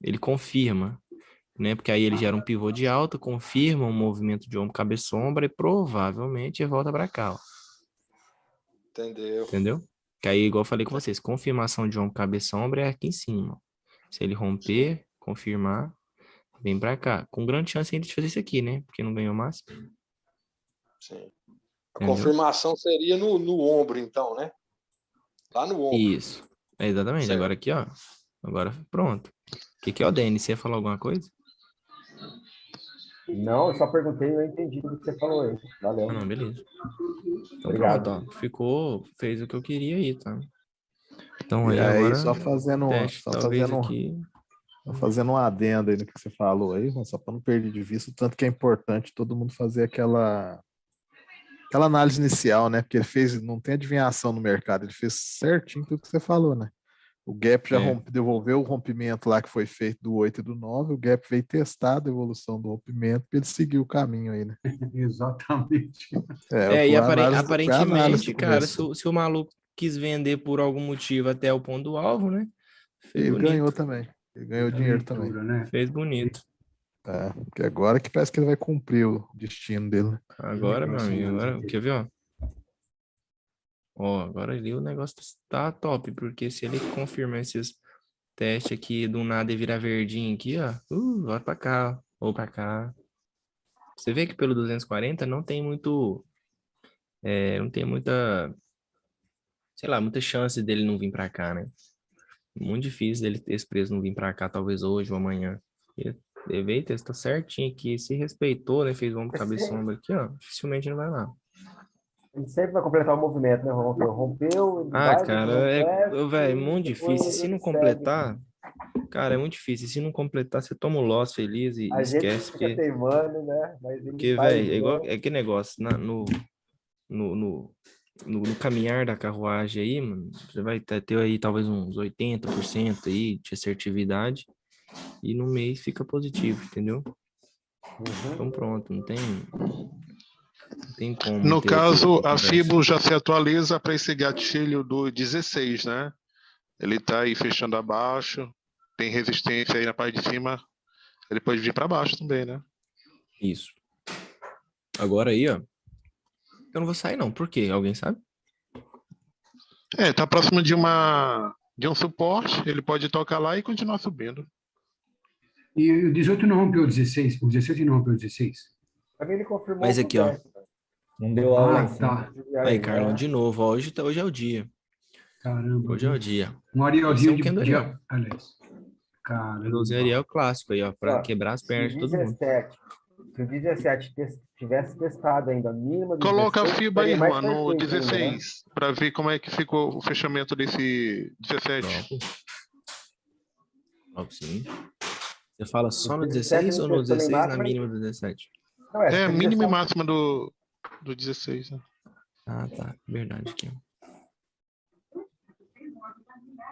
Speaker 1: Ele confirma, né? Porque aí ele gera um pivô de alta, confirma um movimento de ombro, cabeça, sombra e provavelmente volta para cá, ó. Entendeu? Que aí, igual eu falei com vocês, confirmação de ombro, cabeça, sombra é aqui em cima. Se ele romper, confirmar, vem para cá. Com grande chance ainda de fazer isso aqui, né? Porque não ganhou máximo.
Speaker 11: Sim. A confirmação seria no ombro, então, né? Lá no ombro.
Speaker 1: Isso. Exatamente.
Speaker 11: Certo.
Speaker 1: Agora aqui, ó. Agora pronto. O que é o DN? Você ia falar alguma coisa?
Speaker 12: Não, eu só perguntei e eu entendi tudo que você falou aí. Valeu.
Speaker 1: Ah, não, beleza. Então
Speaker 12: Obrigado.
Speaker 1: pronto, ó. Fez o que eu queria aí, tá? Então
Speaker 7: E
Speaker 1: aí
Speaker 7: aí,
Speaker 1: agora
Speaker 7: só fazendo,
Speaker 1: teste,
Speaker 7: só
Speaker 1: talvez
Speaker 7: fazendo,
Speaker 1: aqui.
Speaker 7: só fazendo um adendo aí no que você falou aí, só para não perder de vista o tanto que é importante todo mundo fazer aquela análise inicial, né? Porque ele fez, não tem adivinhação no mercado, ele fez certinho tudo que você falou, né? O gap já devolveu o rompimento lá que foi feito do 8 e do 9, o gap veio testar a evolução do rompimento para ele seguir o caminho aí, né?
Speaker 3: Exatamente.
Speaker 1: E
Speaker 7: foi a análise
Speaker 1: aparentemente,
Speaker 7: do
Speaker 1: cara,
Speaker 7: começo.
Speaker 1: se o maluco quis vender por algum motivo até o ponto do alvo, né? Fez
Speaker 7: Ele
Speaker 1: bonito.
Speaker 7: ganhou também. Ele ganhou dinheiro também.
Speaker 3: Né?
Speaker 1: Fez bonito.
Speaker 7: Porque agora que parece que ele vai cumprir o destino dele.
Speaker 1: Agora, meu amigo, agora, quer ver, ó? Ó, agora ali o negócio tá top, porque se ele confirmar esses testes aqui do nada e virar verdinho aqui, ó, vai pra cá, ou pra cá. Você vê que pelo 240 não tem muito, não tem muita, sei lá, muita chance dele não vir pra cá, né? Muito difícil dele ter esse preço não vir pra cá, talvez hoje ou amanhã. Ele veio, testou certinho aqui, se respeitou, né? Fez ombro, cabeça e ombro aqui, ó. Dificilmente não vai lá.
Speaker 12: Ele sempre vai completar o movimento, né? Rompeu, ele vai,
Speaker 1: cara, velho, muito difícil. Se não completar, cara, é muito difícil. Se não completar, você toma o loss feliz e
Speaker 12: a
Speaker 1: esquece.
Speaker 12: gente fica teimando, né? Mas ele
Speaker 1: porque, velho, é igual aquele negócio, no caminhar da carruagem aí, mano, você vai ter aí talvez uns 80% aí de assertividade e no mês fica positivo, entendeu? Então pronto, não tem como.
Speaker 6: No caso, a FIBO já se atualiza para esse gatilho do 16, né? Ele está aí fechando abaixo, tem resistência aí na parte de cima, ele pode vir para baixo também, né?
Speaker 1: Isso. Agora aí, ó, eu não vou sair não, por quê? Alguém sabe?
Speaker 6: Tá próximo de um suporte, ele pode tocar lá e continuar subindo.
Speaker 3: E o 18 não rompeu o 16, o 17 não rompeu o 16.
Speaker 12: Também ele confirmou.
Speaker 1: Mas aqui, ó.
Speaker 13: Não deu aula em cima.
Speaker 3: Tá.
Speaker 1: Aí, Carlão, de novo, ó, hoje é o dia.
Speaker 3: Caramba.
Speaker 1: Hoje é o dia.
Speaker 3: Um Arielzinho
Speaker 1: de
Speaker 3: Ariel. Aliás. Caramba.
Speaker 1: O Ariel clássico aí, ó, para quebrar as pernas de todo mundo.
Speaker 12: Se o 17 tivesse testado ainda a mínima do
Speaker 6: Coloca
Speaker 12: 16,
Speaker 6: a FIBA aí, Juan, no
Speaker 12: perfeito,
Speaker 6: 16,
Speaker 12: né?
Speaker 6: para ver como é que ficou o fechamento desse 17.
Speaker 1: Sim. Você fala só no 16 ou no 16 na mínima do 17?
Speaker 12: Não,
Speaker 6: a mínima e máxima do 16, né?
Speaker 1: Ah, tá. Verdade aqui.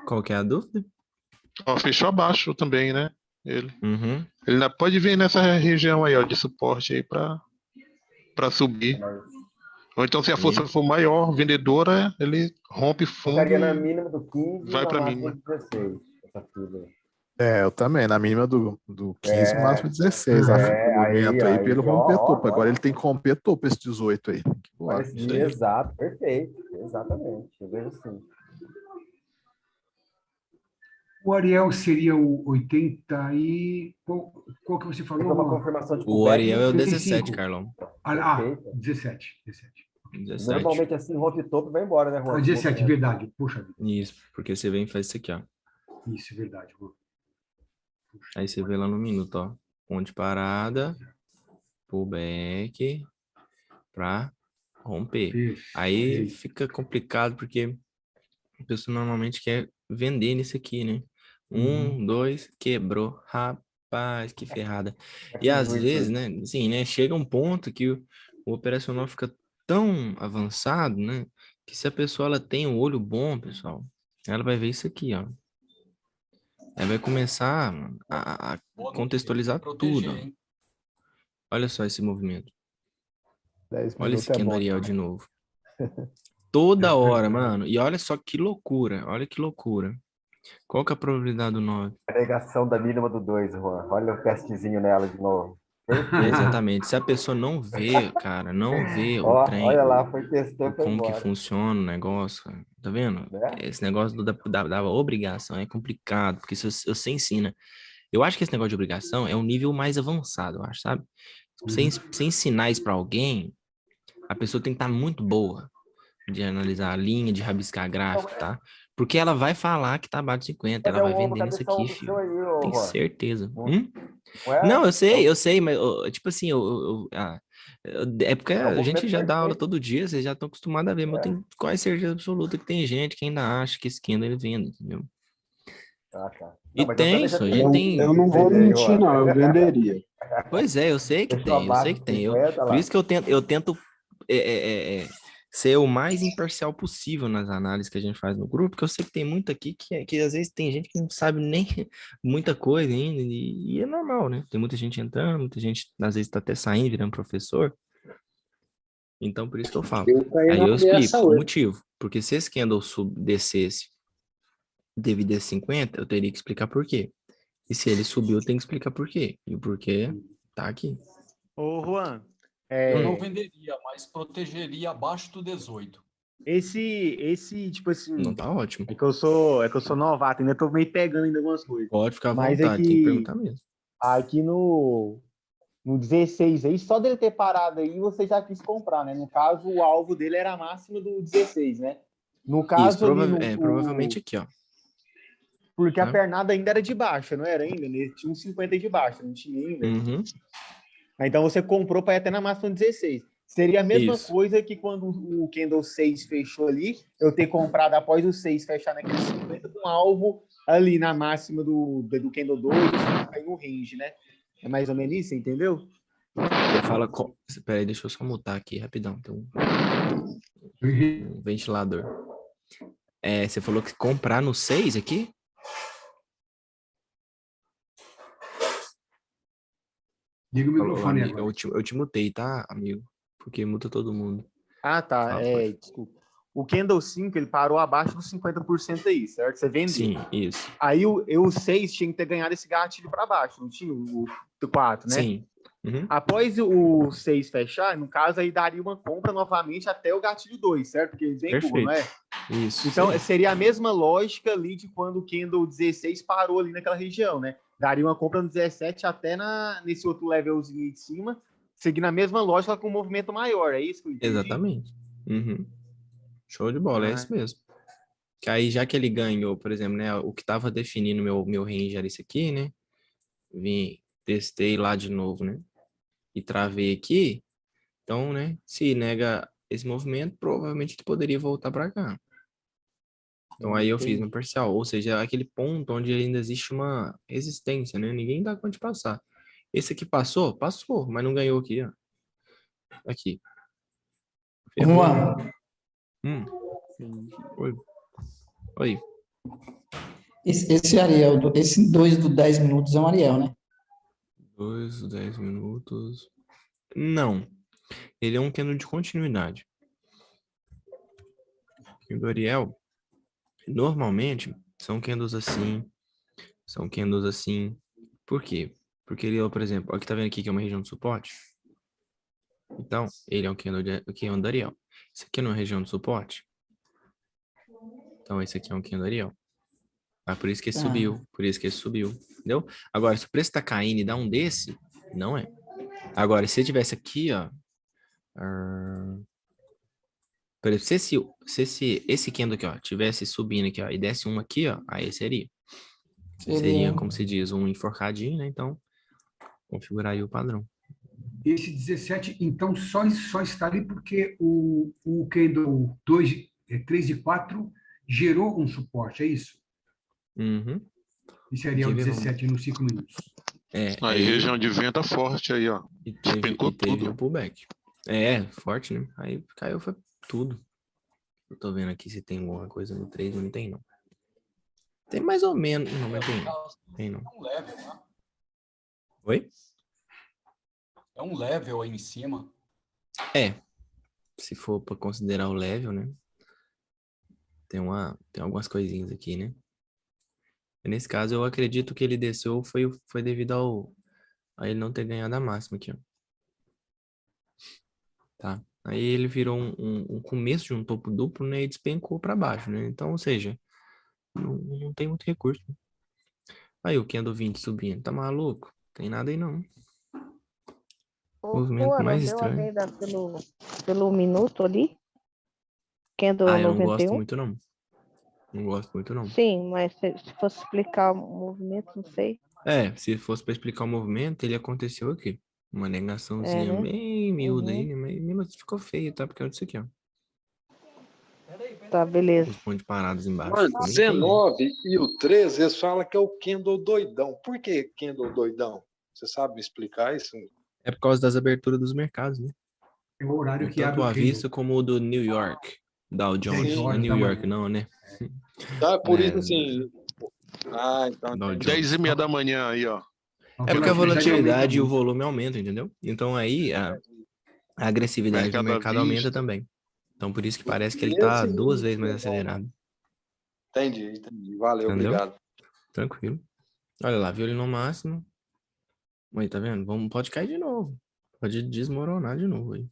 Speaker 1: Qual que é a dúvida?
Speaker 6: Ó, fechou abaixo também, né? Ele ainda pode vir nessa região aí, ó, de suporte aí para subir. Ou então, se a força for maior, vendedora, ele rompe fundo.
Speaker 12: Ficaria na mínima do 15
Speaker 6: vai para
Speaker 12: mínima
Speaker 6: mínima.
Speaker 12: do 16. Essa FIBA aí.
Speaker 7: Eu também, na mínima do 15, máximo 16. Aí ele romper topo. Agora ele tem que romper topo esse 18 aí.
Speaker 12: Exato, perfeito. Exatamente. Eu vejo assim.
Speaker 3: O Ariel seria o 80 e... Qual que você falou?
Speaker 12: Uma confirmação de
Speaker 1: o Ariel é o 17, Carlão.
Speaker 3: 17.
Speaker 12: Normalmente assim, rompe topo e vai embora, né, Juan?
Speaker 3: 17, verdade. Puxa vida.
Speaker 1: Isso, porque você vem e faz isso aqui, ó.
Speaker 3: Isso, verdade, Juan.
Speaker 1: Aí você vê lá no minuto, ó. Ponto de parada, pullback, pra romper. Aí fica complicado, porque a pessoa normalmente quer vender nisso aqui, né? 1, 2, quebrou. Rapaz, que ferrada. E às vezes, né? Assim, né? Chega um ponto que o operacional fica tão avançado, né? Que se a pessoa ela tem um olho bom, pessoal, ela vai ver isso aqui, ó. Aí vai começar a contextualizar tudo. Olha só esse movimento. Olha esse candle Ariel de novo. Toda hora, mano. E olha só que loucura. Olha que loucura. Qual que é a probabilidade do 9?
Speaker 12: Agregação da mínima do 2, Juan. Olha o testezinho nela de novo.
Speaker 1: Exatamente. Se a pessoa não vê, cara, não vê o trem.
Speaker 12: Olha lá, foi testando.
Speaker 1: Como que funciona o negócio. Tá vendo? Esse negócio da obrigação é complicado, porque se você ensina. Eu acho que esse negócio de obrigação é um nível mais avançado, eu acho, sabe? Você ensinar isso pra alguém, a pessoa tem que estar muito boa. de analisar a linha, de rabiscar gráfico, tá? Porque ela vai falar que tá abaixo de 50, ela vai vender nisso aqui, filho. Tem certeza. Não, eu sei, mas, tipo assim, é porque a gente já dá aula todo dia, vocês já estão acostumados a ver, mas eu tenho quase certeza absoluta que tem gente que ainda acha que esse candle ele vende, entendeu?
Speaker 12: Tá.
Speaker 1: E tem, só, a gente tem...
Speaker 4: Eu não vou mentir, não, eu venderia.
Speaker 1: Pois é, eu sei que tem, eu sei que tem. Por isso que eu tento ser o mais imparcial possível nas análises que a gente faz no grupo, porque eu sei que tem muito aqui que às vezes tem gente que não sabe nem muita coisa ainda, e é normal, né? Tem muita gente entrando, muita gente às vezes tá até saindo, virando professor. Então, por isso que eu falo. Aí eu explico o motivo. Porque se esse candle descesse devido a 50, eu teria que explicar por quê. E se ele subiu, eu tenho que explicar por quê. E o porquê tá aqui.
Speaker 2: Ô, Juan.
Speaker 14: Eu não venderia, mas protegeria abaixo do 18.
Speaker 2: Esse, tipo assim...
Speaker 1: Não, tá ótimo.
Speaker 2: É que eu sou novato, ainda tô meio pegando ainda algumas coisas.
Speaker 1: Pode ficar à
Speaker 2: mas
Speaker 1: vontade, tem que perguntar mesmo.
Speaker 2: Aqui no 16 aí, só dele ter parado aí, você já quis comprar, né? No caso, o alvo dele era a máxima do 16, né? No caso,
Speaker 1: isso, provavelmente aqui, ó.
Speaker 2: Porque a pernada ainda era de baixa, não era ainda? Né? Tinha uns 50 de baixa, não tinha ainda.
Speaker 1: Uhum.
Speaker 2: Então você comprou para ir até na máxima 16. Seria a mesma coisa que quando o candle 6 fechou ali, eu ter comprado após o 6 fechar naquele 50 com alvo ali na máxima do candle 2, aí no range, né? É mais ou menos isso, entendeu?
Speaker 1: Você fala... Peraí, deixa eu só mutar aqui rapidão. Tem um ventilador. Você falou que comprar no 6 aqui?
Speaker 3: Liga o microfone agora.
Speaker 1: Eu te mutei, tá, amigo? Porque muta todo mundo.
Speaker 2: Ah, tá. Desculpa. O candle 5, ele parou abaixo dos 50% aí, certo? Você vendeu.
Speaker 1: Sim, isso.
Speaker 2: Aí o 6 tinha que ter ganhado esse gatilho para baixo, não tinha o 4, né?
Speaker 1: Sim. Uhum.
Speaker 2: Após o 6 fechar, no caso, aí daria uma compra novamente até o gatilho 2, certo? Porque ele vem curva, não é?
Speaker 1: Isso.
Speaker 2: Então,
Speaker 1: sim.
Speaker 2: seria a mesma lógica ali de quando o candle 16 parou ali naquela região, né? Daria uma compra no 17 até nesse outro levelzinho de cima, seguindo a mesma lógica com um movimento maior, é isso que eu entendi?
Speaker 1: Exatamente. Uhum. Show de bola, é isso mesmo. Que aí, já que ele ganhou, por exemplo, né, o que estava definindo meu range era isso aqui, né? Vim, testei lá de novo, né? E travei aqui. Então, né, se nega esse movimento, provavelmente ele poderia voltar para cá. Então, aí eu fiz no parcial. Ou seja, aquele ponto onde ainda existe uma resistência, né? Ninguém dá conta de passar. Esse aqui passou? Passou, mas não ganhou aqui, ó. Aqui.
Speaker 13: Juan.
Speaker 1: Oi.
Speaker 13: Esse Ariel, esse 2 do 10 minutos é um Ariel, né?
Speaker 1: 2 do 10 minutos. Não. Ele é um candle de continuidade. O do Ariel, normalmente, são candles assim. São candles assim. Por quê? Porque ele, por exemplo, aqui tá vendo aqui que é uma região de suporte? Então, ele é um candle do Ariel. Esse aqui não é uma região de suporte? Então, esse aqui é um candle Ariel. Por isso que ele subiu. Por isso que ele subiu. Entendeu? Agora, se o preço tá caindo e dá um desse, não é. Agora, se ele tivesse aqui, ó. Por exemplo, se esse candle aqui, ó, tivesse subindo aqui, ó, e desse um aqui, ó, aí seria. Seria, como se diz, um enforcadinho, né? Então, configurar aí o padrão.
Speaker 3: Esse 17, então, só está ali porque o candle 2, 3 e 4 gerou um suporte, é isso?
Speaker 1: Uhum.
Speaker 3: E seria o 17 nos 5 minutos.
Speaker 6: Aí, região de venda forte aí, ó.
Speaker 1: E teve o pullback. Forte, né? Aí caiu, foi tudo. Eu tô vendo aqui se tem alguma coisa no 3, não tem, não. Tem mais ou menos. Não, mas tem. Tem, não.
Speaker 14: É um level, né?
Speaker 1: Oi?
Speaker 14: É um level aí em cima.
Speaker 1: Se for para considerar o level, né? Tem algumas coisinhas aqui, né? E nesse caso, eu acredito que ele desceu foi devido a ele não ter ganhado a máxima aqui, ó. Tá? Aí ele virou um começo de um topo duplo, né? E despencou para baixo, né? Então, ou seja, não tem muito recurso. Aí o candle 20 subindo. Tá maluco? Tem nada aí, não. Movimento mais
Speaker 8: Deu
Speaker 1: estranho.
Speaker 8: a venda pelo minuto ali? Candle
Speaker 1: eu não gosto
Speaker 8: 91?
Speaker 1: muito, não. Não gosto muito, não.
Speaker 8: Sim, mas se fosse explicar o movimento, não sei.
Speaker 1: Se fosse para explicar o movimento, ele aconteceu aqui. Uma
Speaker 8: É,
Speaker 1: negaçãozinha
Speaker 8: né?
Speaker 1: bem miúda aí,
Speaker 8: Uhum.
Speaker 1: né? Mas mesmo assim ficou feio, tá? Porque é isso aqui, ó.
Speaker 8: Tá, beleza.
Speaker 1: Os pontos parados embaixo.
Speaker 11: O
Speaker 1: Ficou bem feio.
Speaker 11: 19 e o 13, eles falam que é o Kendall doidão. Por que Kendall doidão? Você sabe me explicar isso?
Speaker 1: É por causa das aberturas dos mercados, né?
Speaker 3: É o horário que
Speaker 1: Tanto
Speaker 3: abre
Speaker 1: o
Speaker 3: o
Speaker 1: à
Speaker 3: Kindle.
Speaker 1: vista como o do New York. Dow
Speaker 3: 10
Speaker 1: Jones. Não é
Speaker 3: horas da
Speaker 1: New York,
Speaker 3: manhã.
Speaker 1: não, né?
Speaker 11: Tá, por
Speaker 1: É,
Speaker 11: isso assim. Então
Speaker 1: Dow
Speaker 11: entendi.
Speaker 1: Jones.
Speaker 6: 10h30 da manhã aí, ó.
Speaker 1: É porque a volatilidade e o
Speaker 3: aumenta muito.
Speaker 1: volume aumentam, entendeu? Então aí a agressividade do
Speaker 6: Mercado à
Speaker 1: mercado aumenta
Speaker 6: vista.
Speaker 1: também. Então por isso que parece que ele
Speaker 11: E
Speaker 1: tá
Speaker 11: esse
Speaker 1: 2 vezes mais acelerado.
Speaker 11: entendi. Valeu,
Speaker 1: Entendeu?
Speaker 11: obrigado.
Speaker 1: Tranquilo. Olha lá, viu ele no máximo. Aí, tá vendo? Pode cair de novo. Pode desmoronar de novo aí.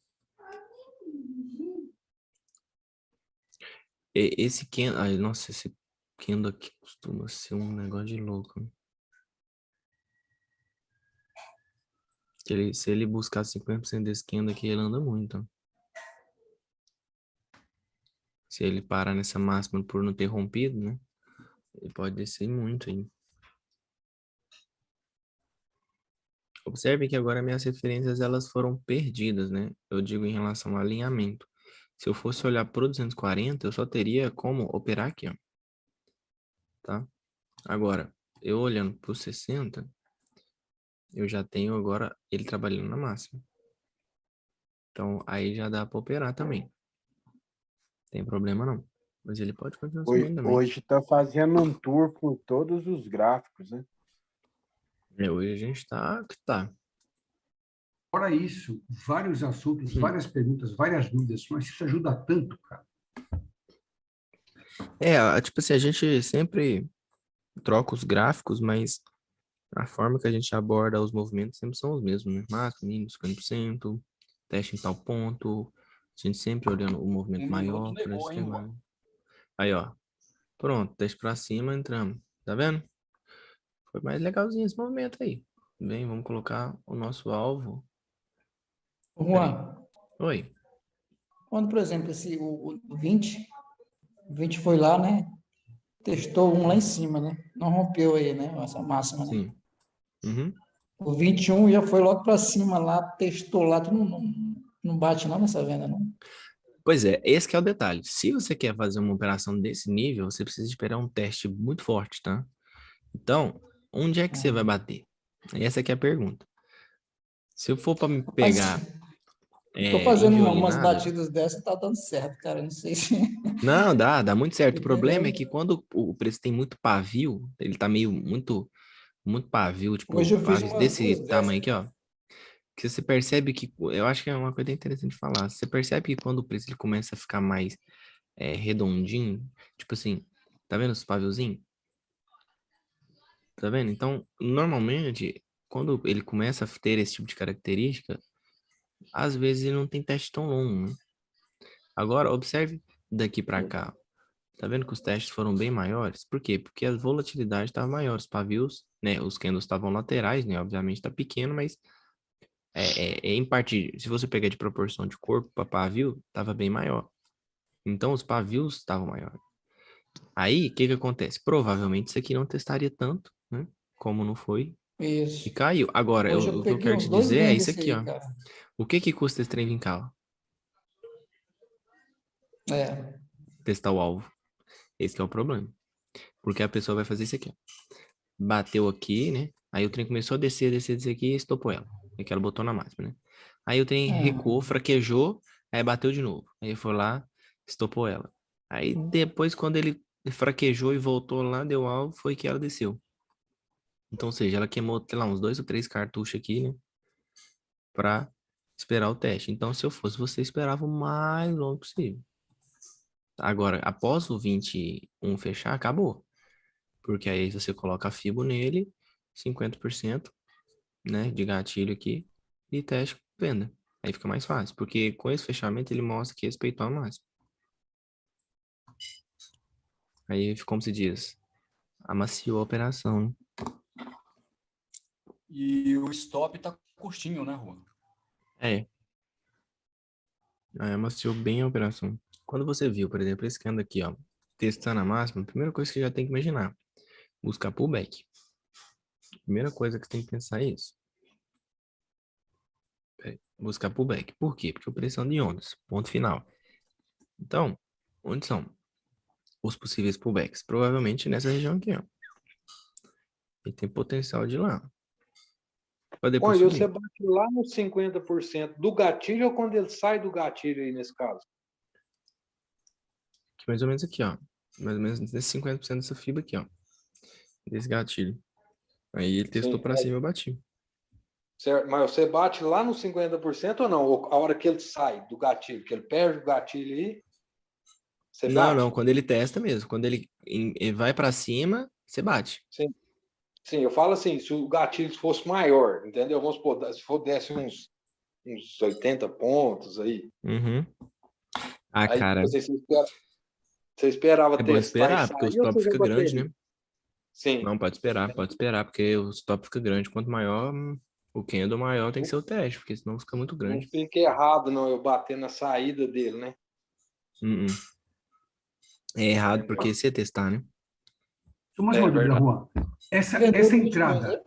Speaker 1: Esse candle... Ai, nossa, esse candle aqui costuma ser um negócio de louco. Né? Se ele buscar 50% desse candle aqui, ele anda muito. Se ele parar nessa máxima por não ter rompido, né? Ele pode descer muito aí. Observe que agora minhas referências elas foram perdidas, né? Eu digo em relação ao alinhamento. Se eu fosse olhar para o 240, eu só teria como operar aqui, ó. Tá? Agora, eu olhando para o 60, eu já tenho agora ele trabalhando na máxima. Então, aí já dá para operar também. Tem problema não. Mas ele pode continuar subindo também.
Speaker 4: Hoje está fazendo um tour por todos os gráficos, né?
Speaker 1: Hoje a gente tá que tá.
Speaker 3: Fora isso, vários assuntos, várias perguntas, várias dúvidas, mas isso ajuda tanto, cara.
Speaker 1: Tipo assim, a gente sempre troca os gráficos, mas a forma que a gente aborda os movimentos sempre são os mesmos, né? Máximo, mínimo, 50%, teste em tal ponto, a gente sempre olhando o movimento maior para estimar. Aí, ó. Pronto, teste para cima, entramos. Tá vendo? Foi mais legalzinho esse movimento aí. Bem, vamos colocar o nosso alvo.
Speaker 13: Juan,
Speaker 1: Oi.
Speaker 13: quando, por exemplo, o 20 foi lá, né? Testou um lá em cima, né? Não rompeu aí, né? Essa máxima, né?
Speaker 1: Sim. Uhum.
Speaker 13: O 21 já foi logo para cima lá, testou lá, tu não bate não nessa venda, não?
Speaker 1: Pois é, esse que é o detalhe. Se você quer fazer uma operação desse nível, você precisa esperar um teste muito forte, tá? Então, onde é que você vai bater? Essa que é a pergunta. Se eu for para me pegar
Speaker 13: Tô fazendo umas
Speaker 1: inviolinada...
Speaker 13: batidas dessas, tá dando certo, cara. Não sei se...
Speaker 1: Não, dá muito certo. O problema é
Speaker 13: Entendeu?
Speaker 1: que quando o preço tem muito pavio, ele tá meio muito pavio, tipo,
Speaker 13: Hoje eu fiz
Speaker 1: pavio
Speaker 13: umas
Speaker 1: desse
Speaker 13: duas
Speaker 1: tamanho
Speaker 13: dessas.
Speaker 1: aqui, ó. Que você percebe que, eu acho que é uma coisa interessante de falar. Você percebe que quando o preço ele começa a ficar mais redondinho, tipo assim, tá vendo os paviozinhos? Tá vendo? Então, normalmente, quando ele começa a ter esse tipo de característica, às vezes ele não tem teste tão longo, né? Agora, observe daqui para cá. Tá vendo que os testes foram bem maiores? Por quê? Porque a volatilidade estava maior. Os pavios, né? Os candles estavam laterais, né? Obviamente tá pequeno, mas em parte, se você pegar de proporção de corpo para pavio, tava bem maior. Então, os pavios estavam maiores. Aí, o que que acontece? Provavelmente isso aqui não testaria tanto, né? Como não foi.
Speaker 13: Isso.
Speaker 1: E caiu. Agora,
Speaker 13: Hoje eu
Speaker 1: o que eu
Speaker 13: peguei
Speaker 1: quero
Speaker 13: uns
Speaker 1: te
Speaker 13: dois
Speaker 1: dizer é
Speaker 13: vendas
Speaker 1: isso
Speaker 13: desse
Speaker 1: aqui,
Speaker 13: aí,
Speaker 1: ó.
Speaker 13: cara.
Speaker 1: O que que custa esse trem vincar, ó? Testar o alvo. Esse que é o problema. Porque a pessoa vai fazer isso aqui, ó. Bateu aqui, né? Aí o trem começou a descer aqui e estopou ela. É que ela botou na máxima, né? Aí o trem recuou, fraquejou, aí bateu de novo. Aí foi lá, estopou ela. Aí depois, quando ele fraquejou e voltou lá, deu alvo, foi que ela desceu. Então, ou seja, ela queimou, sei lá, uns 2 ou 3 cartuchos aqui, né? Pra esperar o teste. Então, se eu fosse, você esperava o mais longo possível. Agora, após o 21 fechar, acabou. Porque aí você coloca a FIBO nele, 50%, né, de gatilho aqui, e teste venda. Aí fica mais fácil, porque com esse fechamento ele mostra que respeitou a máxima. Aí, como se diz, amaciou a operação, né?
Speaker 14: E o stop tá curtinho, né, Juan?
Speaker 1: Aí amaciou bem a operação. Quando você viu, por exemplo, esse candle aqui, ó, testando a máxima, a primeira coisa que você já tem que imaginar, buscar pullback. Primeira coisa que você tem que pensar é isso. Buscar pullback. Por quê? Porque o preço anda em ondas. Ponto final. Então, onde são os possíveis pullbacks? Provavelmente nessa região aqui, ó. E tem potencial de ir lá. Pra depois
Speaker 11: Onde
Speaker 1: subir.
Speaker 11: você bate lá nos 50% do gatilho ou quando ele sai do gatilho aí nesse caso?
Speaker 1: Aqui, mais ou menos aqui, ó. Mais ou menos nesse 50% dessa fibra aqui, ó. Desse gatilho. Aí ele testou
Speaker 11: Sim,
Speaker 1: pra cima, eu bati.
Speaker 11: certo. Mas você bate lá nos 50% ou não? Ou a hora que ele sai do gatilho, que ele perde o gatilho aí, você
Speaker 1: Não,
Speaker 11: bate?
Speaker 1: não, quando ele testa mesmo. Quando ele vai pra cima, você bate.
Speaker 11: Sim. Sim, eu falo assim, se o gatilho fosse maior, entendeu? Vamos supor, se for desse uns 80 pontos aí.
Speaker 1: Uhum. Ah,
Speaker 11: Aí, tipo
Speaker 1: cara,
Speaker 11: assim, você esperava
Speaker 1: é bom
Speaker 11: testar e
Speaker 1: esperar, porque o
Speaker 11: sair ou
Speaker 1: stop
Speaker 11: você já
Speaker 1: fica grande,
Speaker 11: bateria?
Speaker 1: né?
Speaker 11: Sim.
Speaker 1: Não, pode esperar, porque o stop fica grande. Quanto maior, o candle maior tem que ser o teste, porque senão fica muito
Speaker 11: Não
Speaker 1: grande.
Speaker 11: fica errado, não, eu bater na saída dele, né?
Speaker 1: Uh-uh. É errado porque você testar, né?
Speaker 3: Só mais
Speaker 11: É
Speaker 3: uma dúvida,
Speaker 11: verdade.
Speaker 3: Juan. Essa entrada,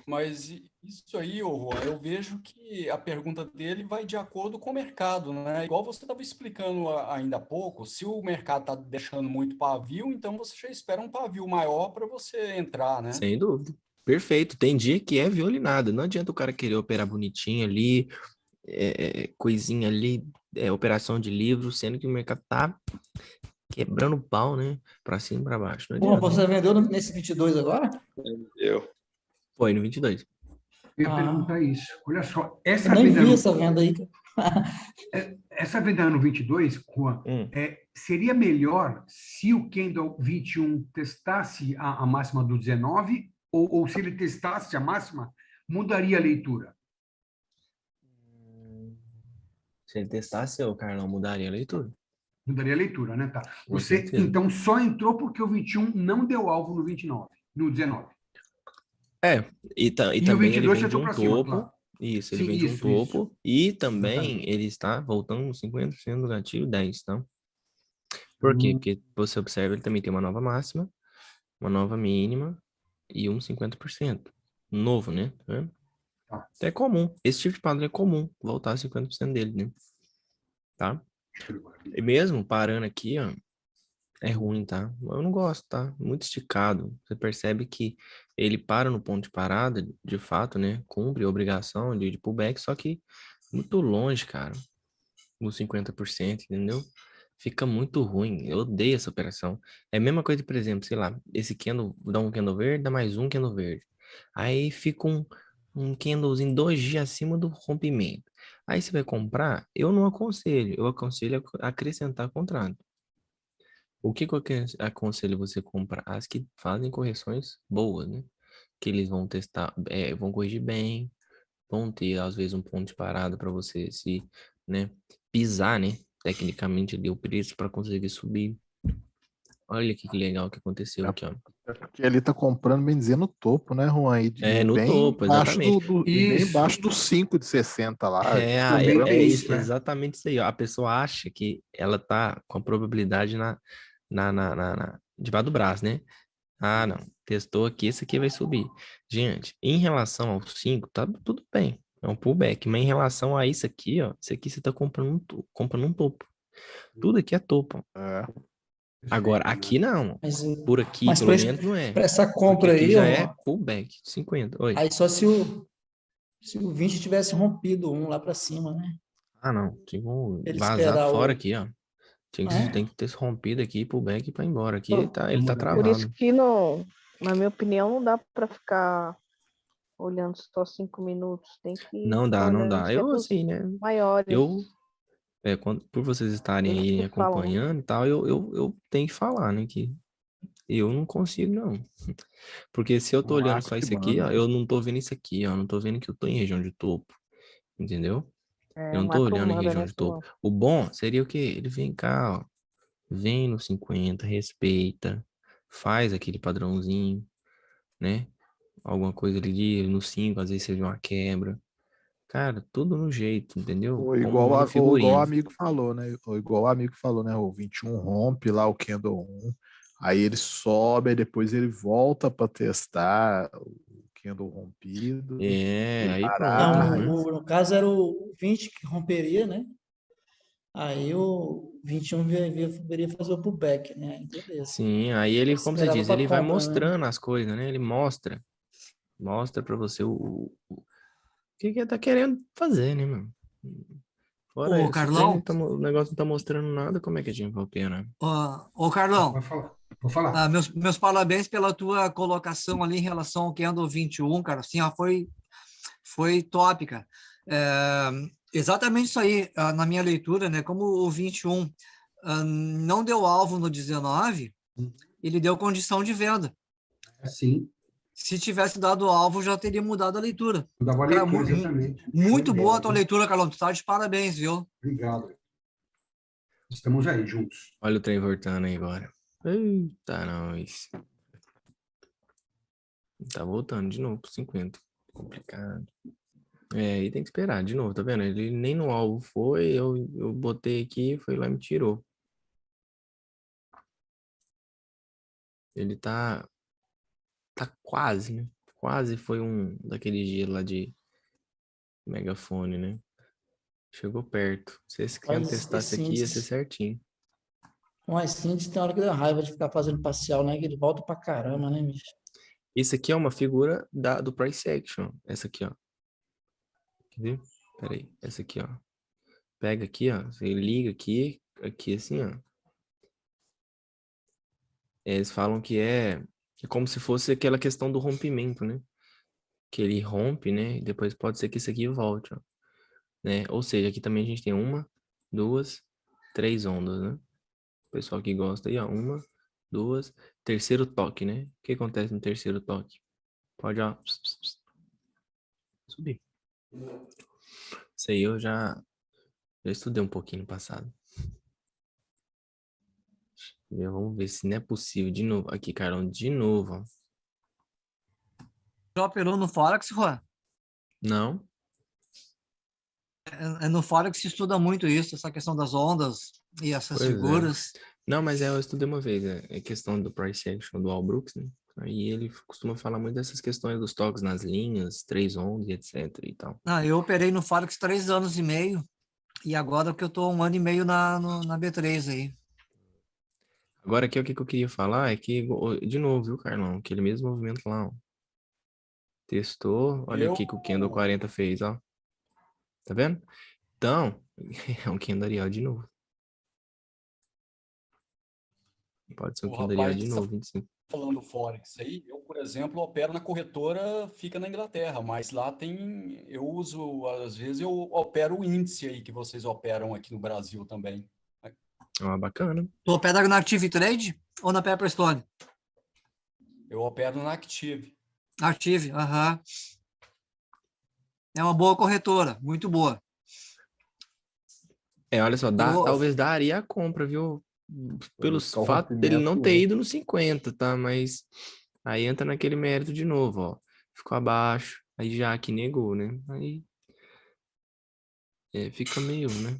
Speaker 14: Mas isso aí, ô Juan, eu vejo que a pergunta dele vai de acordo com o mercado, né? Igual você estava explicando ainda há pouco, se o mercado está deixando muito pavio, então você já espera um pavio maior para você entrar, né?
Speaker 1: Sem dúvida. Perfeito. Tem dia que é violinado. Não adianta o cara querer operar bonitinho ali, coisinha ali, operação de livro, sendo que o mercado tá quebrando o pau, né? Pra cima e pra baixo. Não
Speaker 13: Bom,
Speaker 1: adianta.
Speaker 13: você vendeu nesse 22 agora?
Speaker 11: Eu.
Speaker 1: Foi no 22.
Speaker 3: eu ia perguntar isso. Olha só,
Speaker 13: Eu
Speaker 3: essa
Speaker 13: nem
Speaker 3: venda
Speaker 13: vi
Speaker 3: no,
Speaker 13: essa venda aí.
Speaker 3: essa venda no 22, Juan, seria melhor se o candle 21 testasse a máxima do 19 ou se ele testasse a máxima, mudaria a leitura?
Speaker 1: Se ele testasse, o Carlão mudaria a leitura.
Speaker 3: Mudaria a leitura, né? Tá.
Speaker 1: Com
Speaker 3: Você,
Speaker 1: certeza.
Speaker 3: então, só entrou porque o 21 não deu alvo no 29, no 19.
Speaker 1: E
Speaker 3: E o
Speaker 1: também ele
Speaker 3: 22
Speaker 1: vem de
Speaker 3: entrou
Speaker 1: um
Speaker 3: para cima,
Speaker 1: topo.
Speaker 3: claro.
Speaker 1: Isso, ele
Speaker 3: Sim,
Speaker 1: vem de um
Speaker 3: isso.
Speaker 1: topo. E também
Speaker 3: Exatamente.
Speaker 1: ele está voltando nos 50% do gatilho 10, tá? Por quê? Porque você observa, ele também tem uma nova máxima, uma nova mínima e um 50%. Novo, né? É comum. Esse tipo de padrão é comum, voltar a 50% dele, né? Tá? E mesmo parando aqui, ó, é ruim, tá? Eu não gosto, tá? Muito esticado. Você percebe que ele para no ponto de parada, de fato, né? Cumpre a obrigação de pullback, só que muito longe, cara, dos 50%, entendeu? Fica muito ruim. Eu odeio essa operação. É a mesma coisa, por exemplo, sei lá, esse candle dá um candle verde, dá mais um candle verde. Aí fica um candlezinho 2 dias acima do rompimento. Aí você vai comprar, eu não aconselho. Eu aconselho a acrescentar contrato. O que eu aconselho você comprar? As que fazem correções boas, né? Que eles vão testar, vão corrigir bem, vão ter, às vezes, um ponto de parada para você se, né, pisar, né? Tecnicamente ali o preço para conseguir subir. Olha que legal que aconteceu aqui, ó.
Speaker 7: Porque ele tá comprando, bem dizer, no topo, né, Juan? E
Speaker 1: No
Speaker 7: bem
Speaker 1: topo,
Speaker 7: embaixo
Speaker 1: exatamente.
Speaker 7: e bem embaixo dos 5 de 60 lá.
Speaker 1: É
Speaker 7: isso, né?
Speaker 1: exatamente isso aí, ó. A pessoa acha que ela tá com a probabilidade debaixo do braço, né? Ah, não. Testou aqui, esse aqui vai subir. Gente, em relação ao 5, tá tudo bem. É um pullback. Mas em relação a isso aqui, ó. Isso aqui você tá comprando um topo. Tudo aqui é topo. Agora, aqui não. Por aqui,
Speaker 13: Mas
Speaker 1: pelo menos, não é.
Speaker 13: para essa
Speaker 1: Porque
Speaker 13: compra
Speaker 1: aqui
Speaker 13: aí,
Speaker 1: já
Speaker 13: ó,
Speaker 1: é pullback. 50. Oi.
Speaker 13: aí só se o 20 tivesse rompido um lá para cima, né?
Speaker 1: Ah, não. Tinha
Speaker 13: Ele
Speaker 1: vazado
Speaker 13: esperar
Speaker 1: fora
Speaker 13: o...
Speaker 1: aqui, ó.
Speaker 13: É?
Speaker 1: Tem que ter se rompido aqui, pullback para ir embora. Aqui ele tá
Speaker 8: Por isso
Speaker 1: travado.
Speaker 8: que não, na minha opinião, não dá para ficar olhando só 5 minutos. Tem que
Speaker 1: Não dá,
Speaker 8: ficar
Speaker 1: não
Speaker 8: olhando
Speaker 1: dá.
Speaker 8: os
Speaker 1: Eu,
Speaker 8: tempos
Speaker 1: assim, né?
Speaker 8: maiores.
Speaker 1: Por vocês estarem
Speaker 8: Eles
Speaker 1: aí
Speaker 8: que falam, né?
Speaker 1: acompanhando e tal, eu tenho que falar, né? Que eu não consigo, não. Porque se eu tô
Speaker 7: O
Speaker 1: olhando
Speaker 7: macro
Speaker 1: só
Speaker 7: que
Speaker 1: isso aqui, ó,
Speaker 7: manda.
Speaker 1: eu não tô vendo isso aqui, ó. Eu não tô vendo que eu tô em região de topo. Entendeu? Eu
Speaker 8: O
Speaker 1: não tô
Speaker 8: macro
Speaker 1: olhando em
Speaker 8: manda,
Speaker 1: região
Speaker 8: né,
Speaker 1: de topo.
Speaker 8: Silão?
Speaker 1: O bom seria o quê? Ele vem cá, ó. Vem no 50, respeita, faz aquele padrãozinho, né? Alguma coisa ali no 5, às vezes você vê uma quebra. Cara, tudo no jeito, entendeu?
Speaker 7: Ou
Speaker 1: Como
Speaker 7: igual,
Speaker 1: no
Speaker 7: ou igual o
Speaker 1: figurino.
Speaker 7: amigo falou, né? Ou igual o amigo falou, né? O 21 rompe lá o Candle 1, aí ele sobe, aí depois ele volta para testar o Candle rompido,
Speaker 1: É, aí pronto,
Speaker 13: Não,
Speaker 1: né?
Speaker 13: no caso era o 20 que romperia, né? Aí o 21 viria fazer o pullback, né? Aí beleza.
Speaker 1: Sim, aí ele, como você
Speaker 13: Esperava
Speaker 1: diz,
Speaker 13: para
Speaker 1: ele vai
Speaker 13: compra, né?
Speaker 1: mostrando as coisas, né? Ele mostra para você o que ele tá querendo fazer, né, mano? Fora
Speaker 5: Ô,
Speaker 1: isso, se o treino
Speaker 5: Carlão,
Speaker 1: o negócio não tá mostrando nada, como é que a gente vai operar?
Speaker 5: ô, Carlão,
Speaker 3: Pode falar. Vou falar.
Speaker 5: meus parabéns pela tua colocação ali em relação ao Candle 21, cara. Assim, ó, foi top, cara. Exatamente isso aí, na minha leitura, né? Como o 21 não deu alvo no 19, ele deu condição de venda.
Speaker 3: Sim.
Speaker 5: Se tivesse dado alvo, já teria mudado a leitura.
Speaker 3: Dava a
Speaker 5: Cara,
Speaker 3: leitura, exatamente. Show
Speaker 5: muito
Speaker 3: de
Speaker 5: boa
Speaker 3: bola,
Speaker 5: a tua
Speaker 3: viu?
Speaker 5: leitura, Carlão. Tu tá de parabéns, viu?
Speaker 3: Obrigado. Estamos aí, juntos.
Speaker 1: Olha o trem voltando aí agora. Eita, nós. Tá voltando de novo pro 50. Complicado. É, aí tem que esperar de novo, tá vendo? Ele nem no alvo foi, eu botei aqui, foi lá e me tirou. Ele tá quase, né? Quase foi um daquele dia lá de megafone, né? Chegou perto. Se esse cliente
Speaker 13: Mas
Speaker 1: testasse
Speaker 13: esse
Speaker 1: aqui, ia ser
Speaker 13: índice,
Speaker 1: certinho.
Speaker 13: com esse índice tem hora que dá raiva de ficar fazendo parcial, né? Que ele volta pra caramba, né, bicho?
Speaker 1: Esse aqui é uma figura do price action. Essa aqui, ó. Quer ver? Pera aí. Essa aqui, ó. Pega aqui, ó. Você liga aqui assim, ó. Eles falam que é como se fosse aquela questão do rompimento, né? Que ele rompe, né? E depois pode ser que isso aqui volte, ó. Né? Ou seja, aqui também a gente tem 1, 2, 3 ondas, né? O pessoal que gosta aí, ó. 1, 2, terceiro toque, né? O que acontece no terceiro toque? Pode, ó, subir. Isso aí eu já estudei um pouquinho no passado. Vamos ver se não é possível. De novo. Aqui, Carlão, de novo, ó.
Speaker 5: Já operou no Forex, Juan?
Speaker 1: Não.
Speaker 5: É no Forex se estuda muito isso, essa questão das ondas e essas
Speaker 1: Pois é.
Speaker 5: figuras.
Speaker 1: Não, mas eu estudei uma vez, é questão do price action do Al Brooks, né? Aí ele costuma falar muito dessas questões dos toques nas linhas, 3 ondas, etc e tal.
Speaker 5: Eu operei no Forex 3 anos e meio, e agora que eu tô 1 ano e meio na B3 aí.
Speaker 1: Agora aqui o que eu queria falar é que, de novo, viu, Carlão? Aquele mesmo movimento lá, ó. Testou, olha aqui que o Candle 40 fez, ó. Tá vendo? Então, é um Candle Arial de novo. Pode ser um
Speaker 14: O
Speaker 1: Candle Arial
Speaker 14: rapaz
Speaker 1: de
Speaker 14: está
Speaker 1: novo, 25.
Speaker 14: falando Forex aí, eu, por exemplo, opero na corretora, fica na Inglaterra, mas lá tem, eu uso, às vezes eu opero o índice aí que vocês operam aqui no Brasil também.
Speaker 1: Ó, bacana.
Speaker 5: Tu opera na Active Trade ou na Pepperstone?
Speaker 14: Eu opero na Active.
Speaker 5: Active, aham. É uma boa corretora, muito boa.
Speaker 1: É, olha só, talvez daria a compra, viu? Pelo fato dele não ter ido no 50, tá? Mas aí entra naquele mérito de novo, ó. Ficou abaixo, aí já que negou, né? Aí fica meio, né?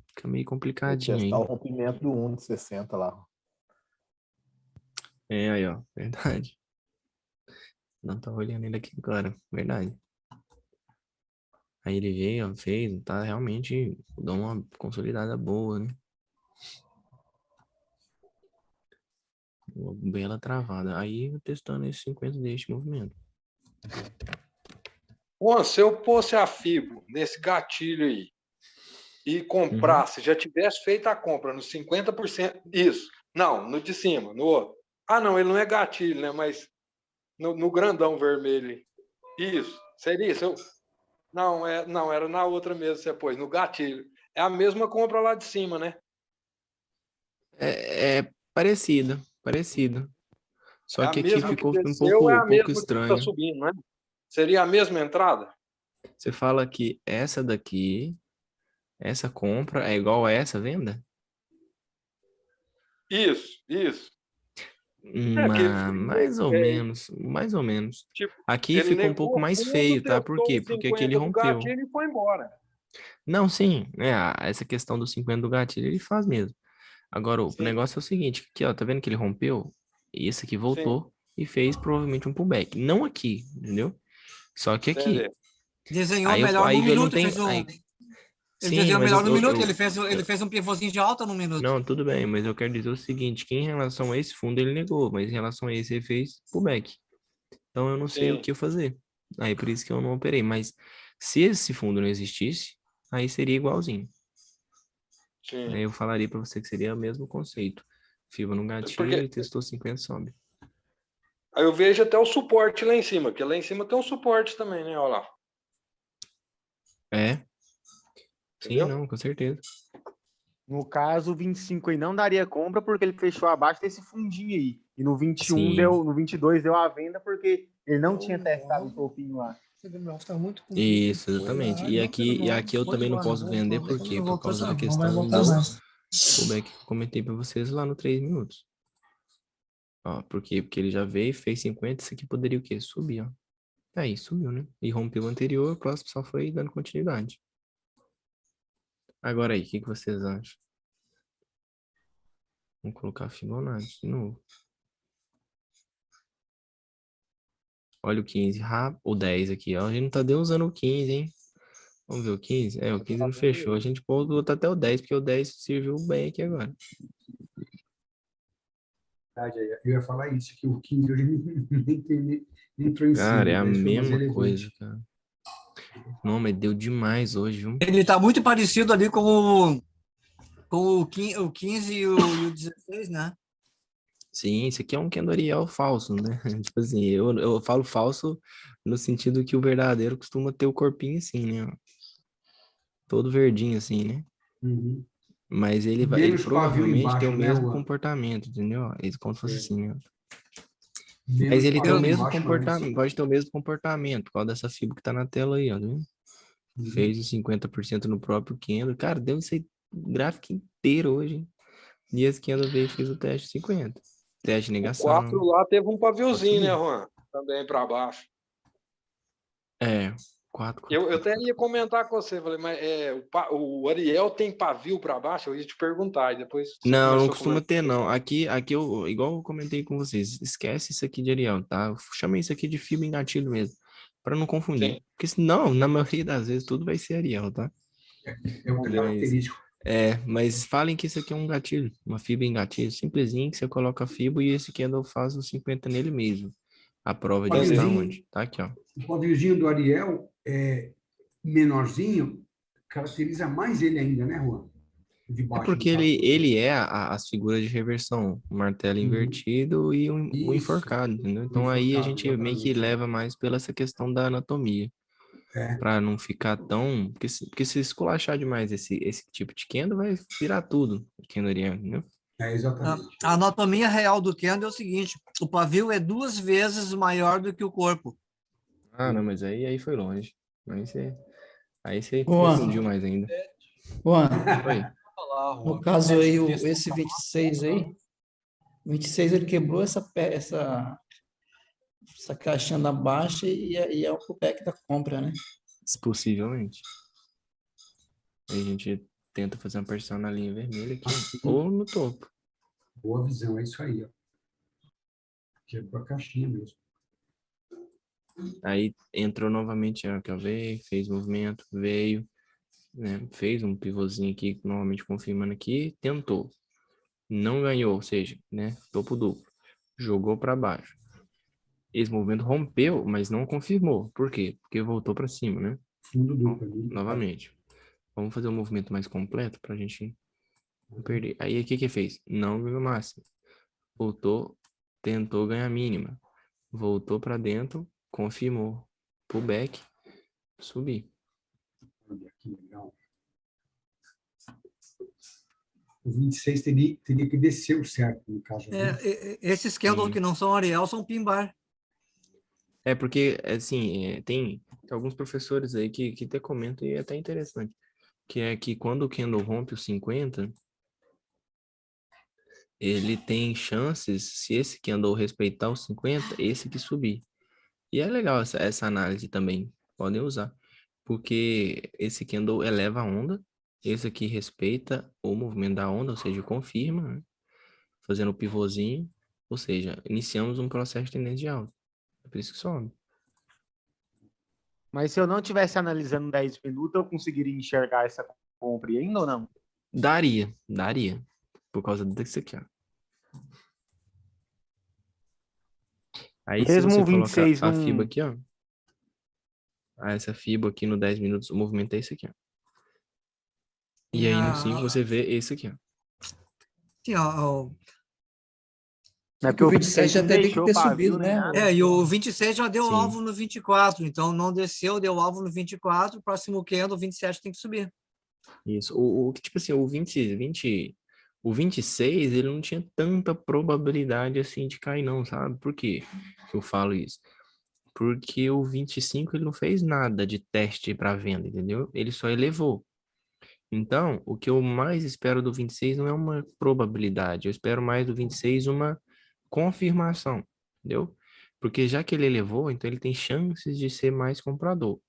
Speaker 1: Fica meio complicadinho
Speaker 7: Testar o
Speaker 1: aí.
Speaker 7: rompimento do 1 de 60 lá.
Speaker 1: É, aí, ó, verdade. Não tá olhando ele aqui agora, verdade. Aí ele veio, ó, fez, tá realmente, deu uma consolidada boa, né? Uma bela travada. Aí eu testando esse 50 deste movimento.
Speaker 11: Bom, se eu pôsse a FIBO nesse gatilho aí e comprasse, já tivesse feito a compra no 50%, isso. Não, no de cima, no outro. Ah, não, ele não é gatilho, né? Mas no grandão vermelho. Isso. Seria isso? Não, era na outra mesmo, você pôs, no gatilho. É a mesma compra lá de cima, né?
Speaker 1: É parecida. Só
Speaker 11: É a
Speaker 1: que aqui
Speaker 11: mesma que
Speaker 1: ficou
Speaker 11: desceu, é
Speaker 1: um
Speaker 11: a
Speaker 1: pouco
Speaker 11: mesma que está
Speaker 1: estranho.
Speaker 11: subindo, né? Seria a mesma entrada?
Speaker 1: Você fala que essa daqui, essa compra é igual a essa venda?
Speaker 11: Isso.
Speaker 1: Mais ou menos, mais ou menos.
Speaker 11: Tipo,
Speaker 1: Aqui
Speaker 11: ele
Speaker 1: ficou um
Speaker 11: negou
Speaker 1: pouco
Speaker 11: o
Speaker 1: mais
Speaker 11: fundo,
Speaker 1: feio, tá? Por
Speaker 11: testou
Speaker 1: quê?
Speaker 11: os
Speaker 1: Porque aqui ele
Speaker 11: 50 do
Speaker 1: rompeu.
Speaker 11: gatilho e foi embora.
Speaker 1: Não, sim, né? Essa questão dos 50 do gatilho, ele faz mesmo. Agora, o
Speaker 11: Sim,
Speaker 1: negócio é o seguinte, aqui, ó, tá vendo que ele rompeu? E esse aqui
Speaker 11: sim,
Speaker 1: voltou e fez provavelmente um pullback. Não aqui, entendeu? Só que aqui.
Speaker 11: entendi.
Speaker 5: Desenhou
Speaker 1: Aí eu,
Speaker 5: melhor no
Speaker 1: aí eu não
Speaker 5: minuto,
Speaker 1: tenho.
Speaker 5: fez um.
Speaker 1: Aí,
Speaker 5: Ele
Speaker 1: sim,
Speaker 5: desenhou
Speaker 1: mas
Speaker 5: melhor no minuto, ele
Speaker 1: eu-
Speaker 5: fez um pivôzinho de alta no minuto.
Speaker 1: não, tudo bem, mas eu quero dizer o seguinte, que em relação a esse fundo ele negou, mas em relação a esse ele fez pullback. Então eu não sei o
Speaker 11: Sim,
Speaker 1: que eu fazer. Aí por isso que eu não operei. Mas se esse fundo não existisse, aí seria igualzinho. Aí
Speaker 11: sim.
Speaker 1: eu falaria para você que seria o mesmo conceito. Fiba no gatilho
Speaker 11: Porque
Speaker 1: e testou 50 sobe.
Speaker 11: aí eu vejo até o suporte lá em cima, porque lá em cima tem um suporte também, né? Olha lá,
Speaker 1: É, sim,
Speaker 11: entendeu?
Speaker 1: não, com certeza.
Speaker 2: No caso, o 25 aí não daria compra porque ele fechou abaixo desse fundinho aí. E no 21
Speaker 1: Sim,
Speaker 2: deu, no 22 deu a venda porque ele não tinha testado o topinho lá.
Speaker 1: isso, exatamente. E aqui eu também não posso vender, por quê? Por causa da questão do pullback que eu comentei para vocês lá no 3 minutos. Ó, por quê? Porque ele já veio, fez 50, isso aqui poderia o quê? Subir, ó. Aí, subiu, né? E rompeu o anterior, o próximo só foi dando continuidade. Agora aí, o que vocês acham? Vamos colocar Fibonacci de novo. Olha o 15, o 10 aqui, ó. A gente não tá nem usando o 15, hein? Vamos ver o 15? É, o 15 não fechou. A gente pode botar até o 10, porque o 10 serviu bem aqui agora.
Speaker 3: Eu ia falar isso, que o 15 hoje nem entrou em cima,
Speaker 1: Cara, é a
Speaker 3: 10 foi mais
Speaker 1: mesma
Speaker 3: relevante.
Speaker 1: coisa, cara. Não, mas deu demais hoje, viu?
Speaker 5: Ele tá muito parecido ali com o 15 e o 16, né?
Speaker 1: Sim, isso aqui é um Kendo Ariel falso, né? Tipo assim, eu falo falso no sentido que o verdadeiro costuma ter o corpinho assim, né? Todo verdinho assim, né?
Speaker 3: Uhum.
Speaker 1: Mas ele
Speaker 3: Menos pavio
Speaker 1: provavelmente tem o
Speaker 3: embaixo, né,
Speaker 1: mesmo
Speaker 3: Juan?
Speaker 1: comportamento, entendeu? Como se fosse
Speaker 3: É.
Speaker 1: assim, ó. Mas
Speaker 3: Menos
Speaker 1: ele tem o
Speaker 3: pavio
Speaker 1: mesmo
Speaker 3: embaixo, mas...
Speaker 1: comportamento, pode ter o mesmo comportamento, por causa dessa fibra que tá na tela aí, ó, tá vendo?
Speaker 3: Uhum.
Speaker 1: Fez os 50% no próprio Kendo. Cara, deu esse gráfico inteiro hoje, hein? E esse Kendo veio e fez o teste 50. Teste de
Speaker 11: O 4
Speaker 1: negação.
Speaker 11: lá teve um
Speaker 1: Pode
Speaker 11: paviozinho, né,
Speaker 1: subir.
Speaker 11: Juan? Também para baixo.
Speaker 1: É, 4.
Speaker 11: Eu até ia comentar com você, falei, mas o Ariel tem pavio para baixo? Eu ia te perguntar, e depois você
Speaker 1: Não, não
Speaker 11: começou a
Speaker 1: costuma
Speaker 11: comentar.
Speaker 1: ter, não. Aqui eu, igual eu comentei com vocês, esquece isso aqui de Ariel, tá? Eu chamei isso aqui de fibra em gatilho mesmo, para não confundir.
Speaker 11: Sim,
Speaker 1: Porque senão, na maioria das vezes, tudo vai ser Ariel, tá?
Speaker 3: É o
Speaker 1: Mas,
Speaker 3: característico.
Speaker 1: mas falem que isso aqui é um gatilho, uma fibra em gatilho, simplesinho, que você coloca a fibra e esse Candle faz os 50 nele mesmo. A prova
Speaker 3: O
Speaker 1: disso tá
Speaker 3: paviozinho,
Speaker 1: onde? Tá aqui, ó.
Speaker 3: o paviozinho do Ariel é menorzinho, caracteriza mais ele ainda, né, Juan? O de
Speaker 1: É
Speaker 3: baixo, no
Speaker 1: porque
Speaker 3: caso.
Speaker 1: ele é as figuras de reversão, o martelo
Speaker 3: Uhum.
Speaker 1: invertido e o
Speaker 3: Isso,
Speaker 1: enforcado, entendeu?
Speaker 3: o
Speaker 1: Então aí a
Speaker 3: enforcado,
Speaker 1: gente meio que
Speaker 3: exatamente.
Speaker 1: leva mais pela essa questão da anatomia,
Speaker 3: É.
Speaker 1: para não ficar tão... Porque se esculachar demais esse tipo de Kendo, vai virar tudo, Kendo Ariel, entendeu?
Speaker 3: É, exatamente.
Speaker 5: A anatomia real do Kendo é o seguinte: o pavio é 2 vezes maior do que o corpo.
Speaker 1: Ah, não, mas aí foi longe. Aí você confundiu
Speaker 13: Juan,
Speaker 1: mais ainda.
Speaker 13: Juan,
Speaker 1: Oi.
Speaker 13: no caso aí, esse 26 aí, 26 ele quebrou essa caixinha da baixa e é o pullback da compra, né?
Speaker 1: Possivelmente. Aí a gente tenta fazer uma pressão na linha vermelha aqui, ou no topo.
Speaker 3: Boa visão, é isso aí, ó. Quebrou a caixinha mesmo.
Speaker 1: Aí entrou novamente, ó, que eu veio, fez movimento, veio, né? Fez um pivôzinho aqui, normalmente confirmando aqui, tentou. Não ganhou, ou seja, né? Topo duplo. Jogou para baixo. Esse movimento rompeu, mas não confirmou. Por quê? Porque voltou para cima, né?
Speaker 3: Fundo duplo.
Speaker 1: Novamente. Vamos fazer um movimento mais completo para a gente não perder. Aí o que fez? Não ganhou máxima. Voltou, tentou ganhar mínima. Voltou para dentro, confirmou. Pullback, subir.
Speaker 3: Olha que legal. O 26 teria que descer o certo, no caso. Né?
Speaker 5: Esses candles que não são Ariel são pin bar.
Speaker 1: É porque, assim, tem alguns professores aí que até comentam e é até interessante. Que é que quando o candle rompe os 50, ele tem chances, se esse que andou respeitar os 50, esse que subir. E é legal essa análise também, podem usar. Porque esse que andou eleva a onda, esse aqui respeita o movimento da onda, ou seja, confirma, né? Fazendo o pivôzinho, ou seja, iniciamos um processo de tendência de alta. É por isso que sobe.
Speaker 2: Mas se eu não estivesse analisando 10 minutos, eu conseguiria enxergar essa compra ainda ou não?
Speaker 1: Daria. Por causa disso aqui, ó. Aí
Speaker 2: Mesmo
Speaker 1: se
Speaker 2: o
Speaker 1: você colocar
Speaker 2: 26
Speaker 1: a FIBA aqui, ó. Essa FIBA aqui no 10 minutos, o movimento é esse aqui, ó. E aí no 5 você vê esse aqui, ó.
Speaker 5: Sim, ó.
Speaker 2: É porque
Speaker 13: o 27 já teve que ter subido, né?
Speaker 5: E o 26 já deu
Speaker 1: Sim.
Speaker 5: alvo no 24, então não desceu, deu alvo no 24, o próximo candle, o 27 tem que subir.
Speaker 1: Isso. Tipo assim, o 26, ele não tinha tanta probabilidade assim de cair, não, sabe? Por quê que eu falo isso? Porque o 25 ele não fez nada de teste para venda, entendeu? Ele só elevou. Então, o que eu mais espero do 26 não é uma probabilidade, eu espero mais do 26 uma confirmação, entendeu? Porque já que ele elevou, então ele tem chances de ser mais comprador.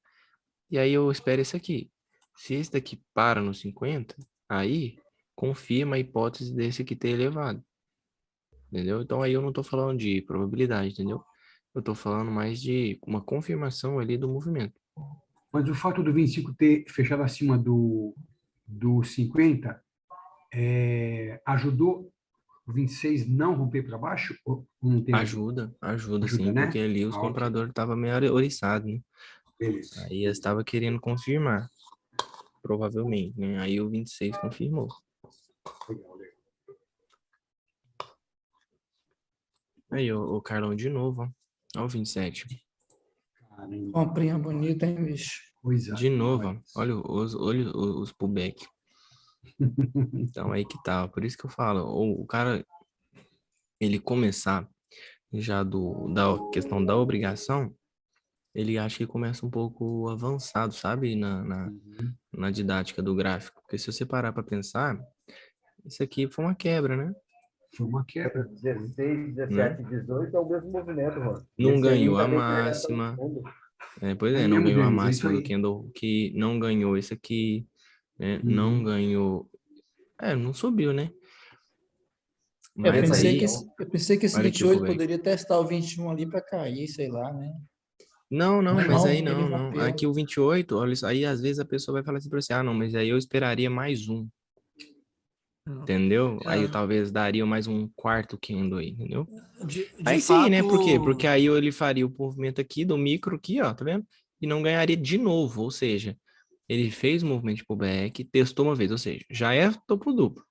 Speaker 1: E aí eu espero esse aqui. Se esse daqui para no 50, aí confirma a hipótese desse aqui ter elevado. Entendeu? Então aí eu não tô falando de probabilidade, entendeu? Eu tô falando mais de uma confirmação ali do movimento.
Speaker 3: Mas o fato do 25 ter fechado acima do 50 ajudou o 26 não romper para baixo? Ou não tem
Speaker 1: Ajuda sim,
Speaker 3: né?
Speaker 1: porque ali os
Speaker 3: Ok.
Speaker 1: compradores estavam meio oriçados, né?
Speaker 3: Beleza.
Speaker 1: Aí eles estavam querendo confirmar, provavelmente, né? Aí o 26 confirmou. Aí o Carlão de novo, ó. Ó o 27.
Speaker 13: Comprinha bonita, hein, bicho?
Speaker 1: De novo, ó. Olha os pullback. Então aí que tá, por isso que eu falo, o cara, ele começar já da questão da obrigação, ele acha que começa um pouco avançado, sabe? Na didática do gráfico. Porque se você parar para pensar, isso aqui foi uma quebra, né?
Speaker 3: Foi uma quebra.
Speaker 12: 16, 17 e 18 é o mesmo movimento, mano.
Speaker 1: Não ganhou
Speaker 12: ainda
Speaker 1: a
Speaker 12: vem direto no
Speaker 1: máxima.
Speaker 12: fundo.
Speaker 1: Pois é, não ganhou a máxima do candle, que não ganhou esse aqui, né? Não ganhou. Não subiu, né?
Speaker 13: Eu
Speaker 1: Mas aí,
Speaker 13: pensei que esse
Speaker 1: olha aqui o
Speaker 13: 28
Speaker 1: pullback.
Speaker 13: poderia testar o 21 ali para cair, sei lá, né?
Speaker 1: Não, mas aí
Speaker 13: ele
Speaker 1: não.
Speaker 13: rompeu.
Speaker 1: Aqui o 28, olha isso, aí às vezes a pessoa vai falar assim pra você, não, mas aí eu esperaria mais um. Entendeu? Aí eu talvez daria mais um quarto candle aí, entendeu? Aí sim, né? Por quê? Porque aí ele faria o movimento aqui do micro aqui, ó, tá vendo? E não ganharia de novo, ou seja, ele fez o movimento de pullback, testou uma vez, ou seja, já é topo duplo.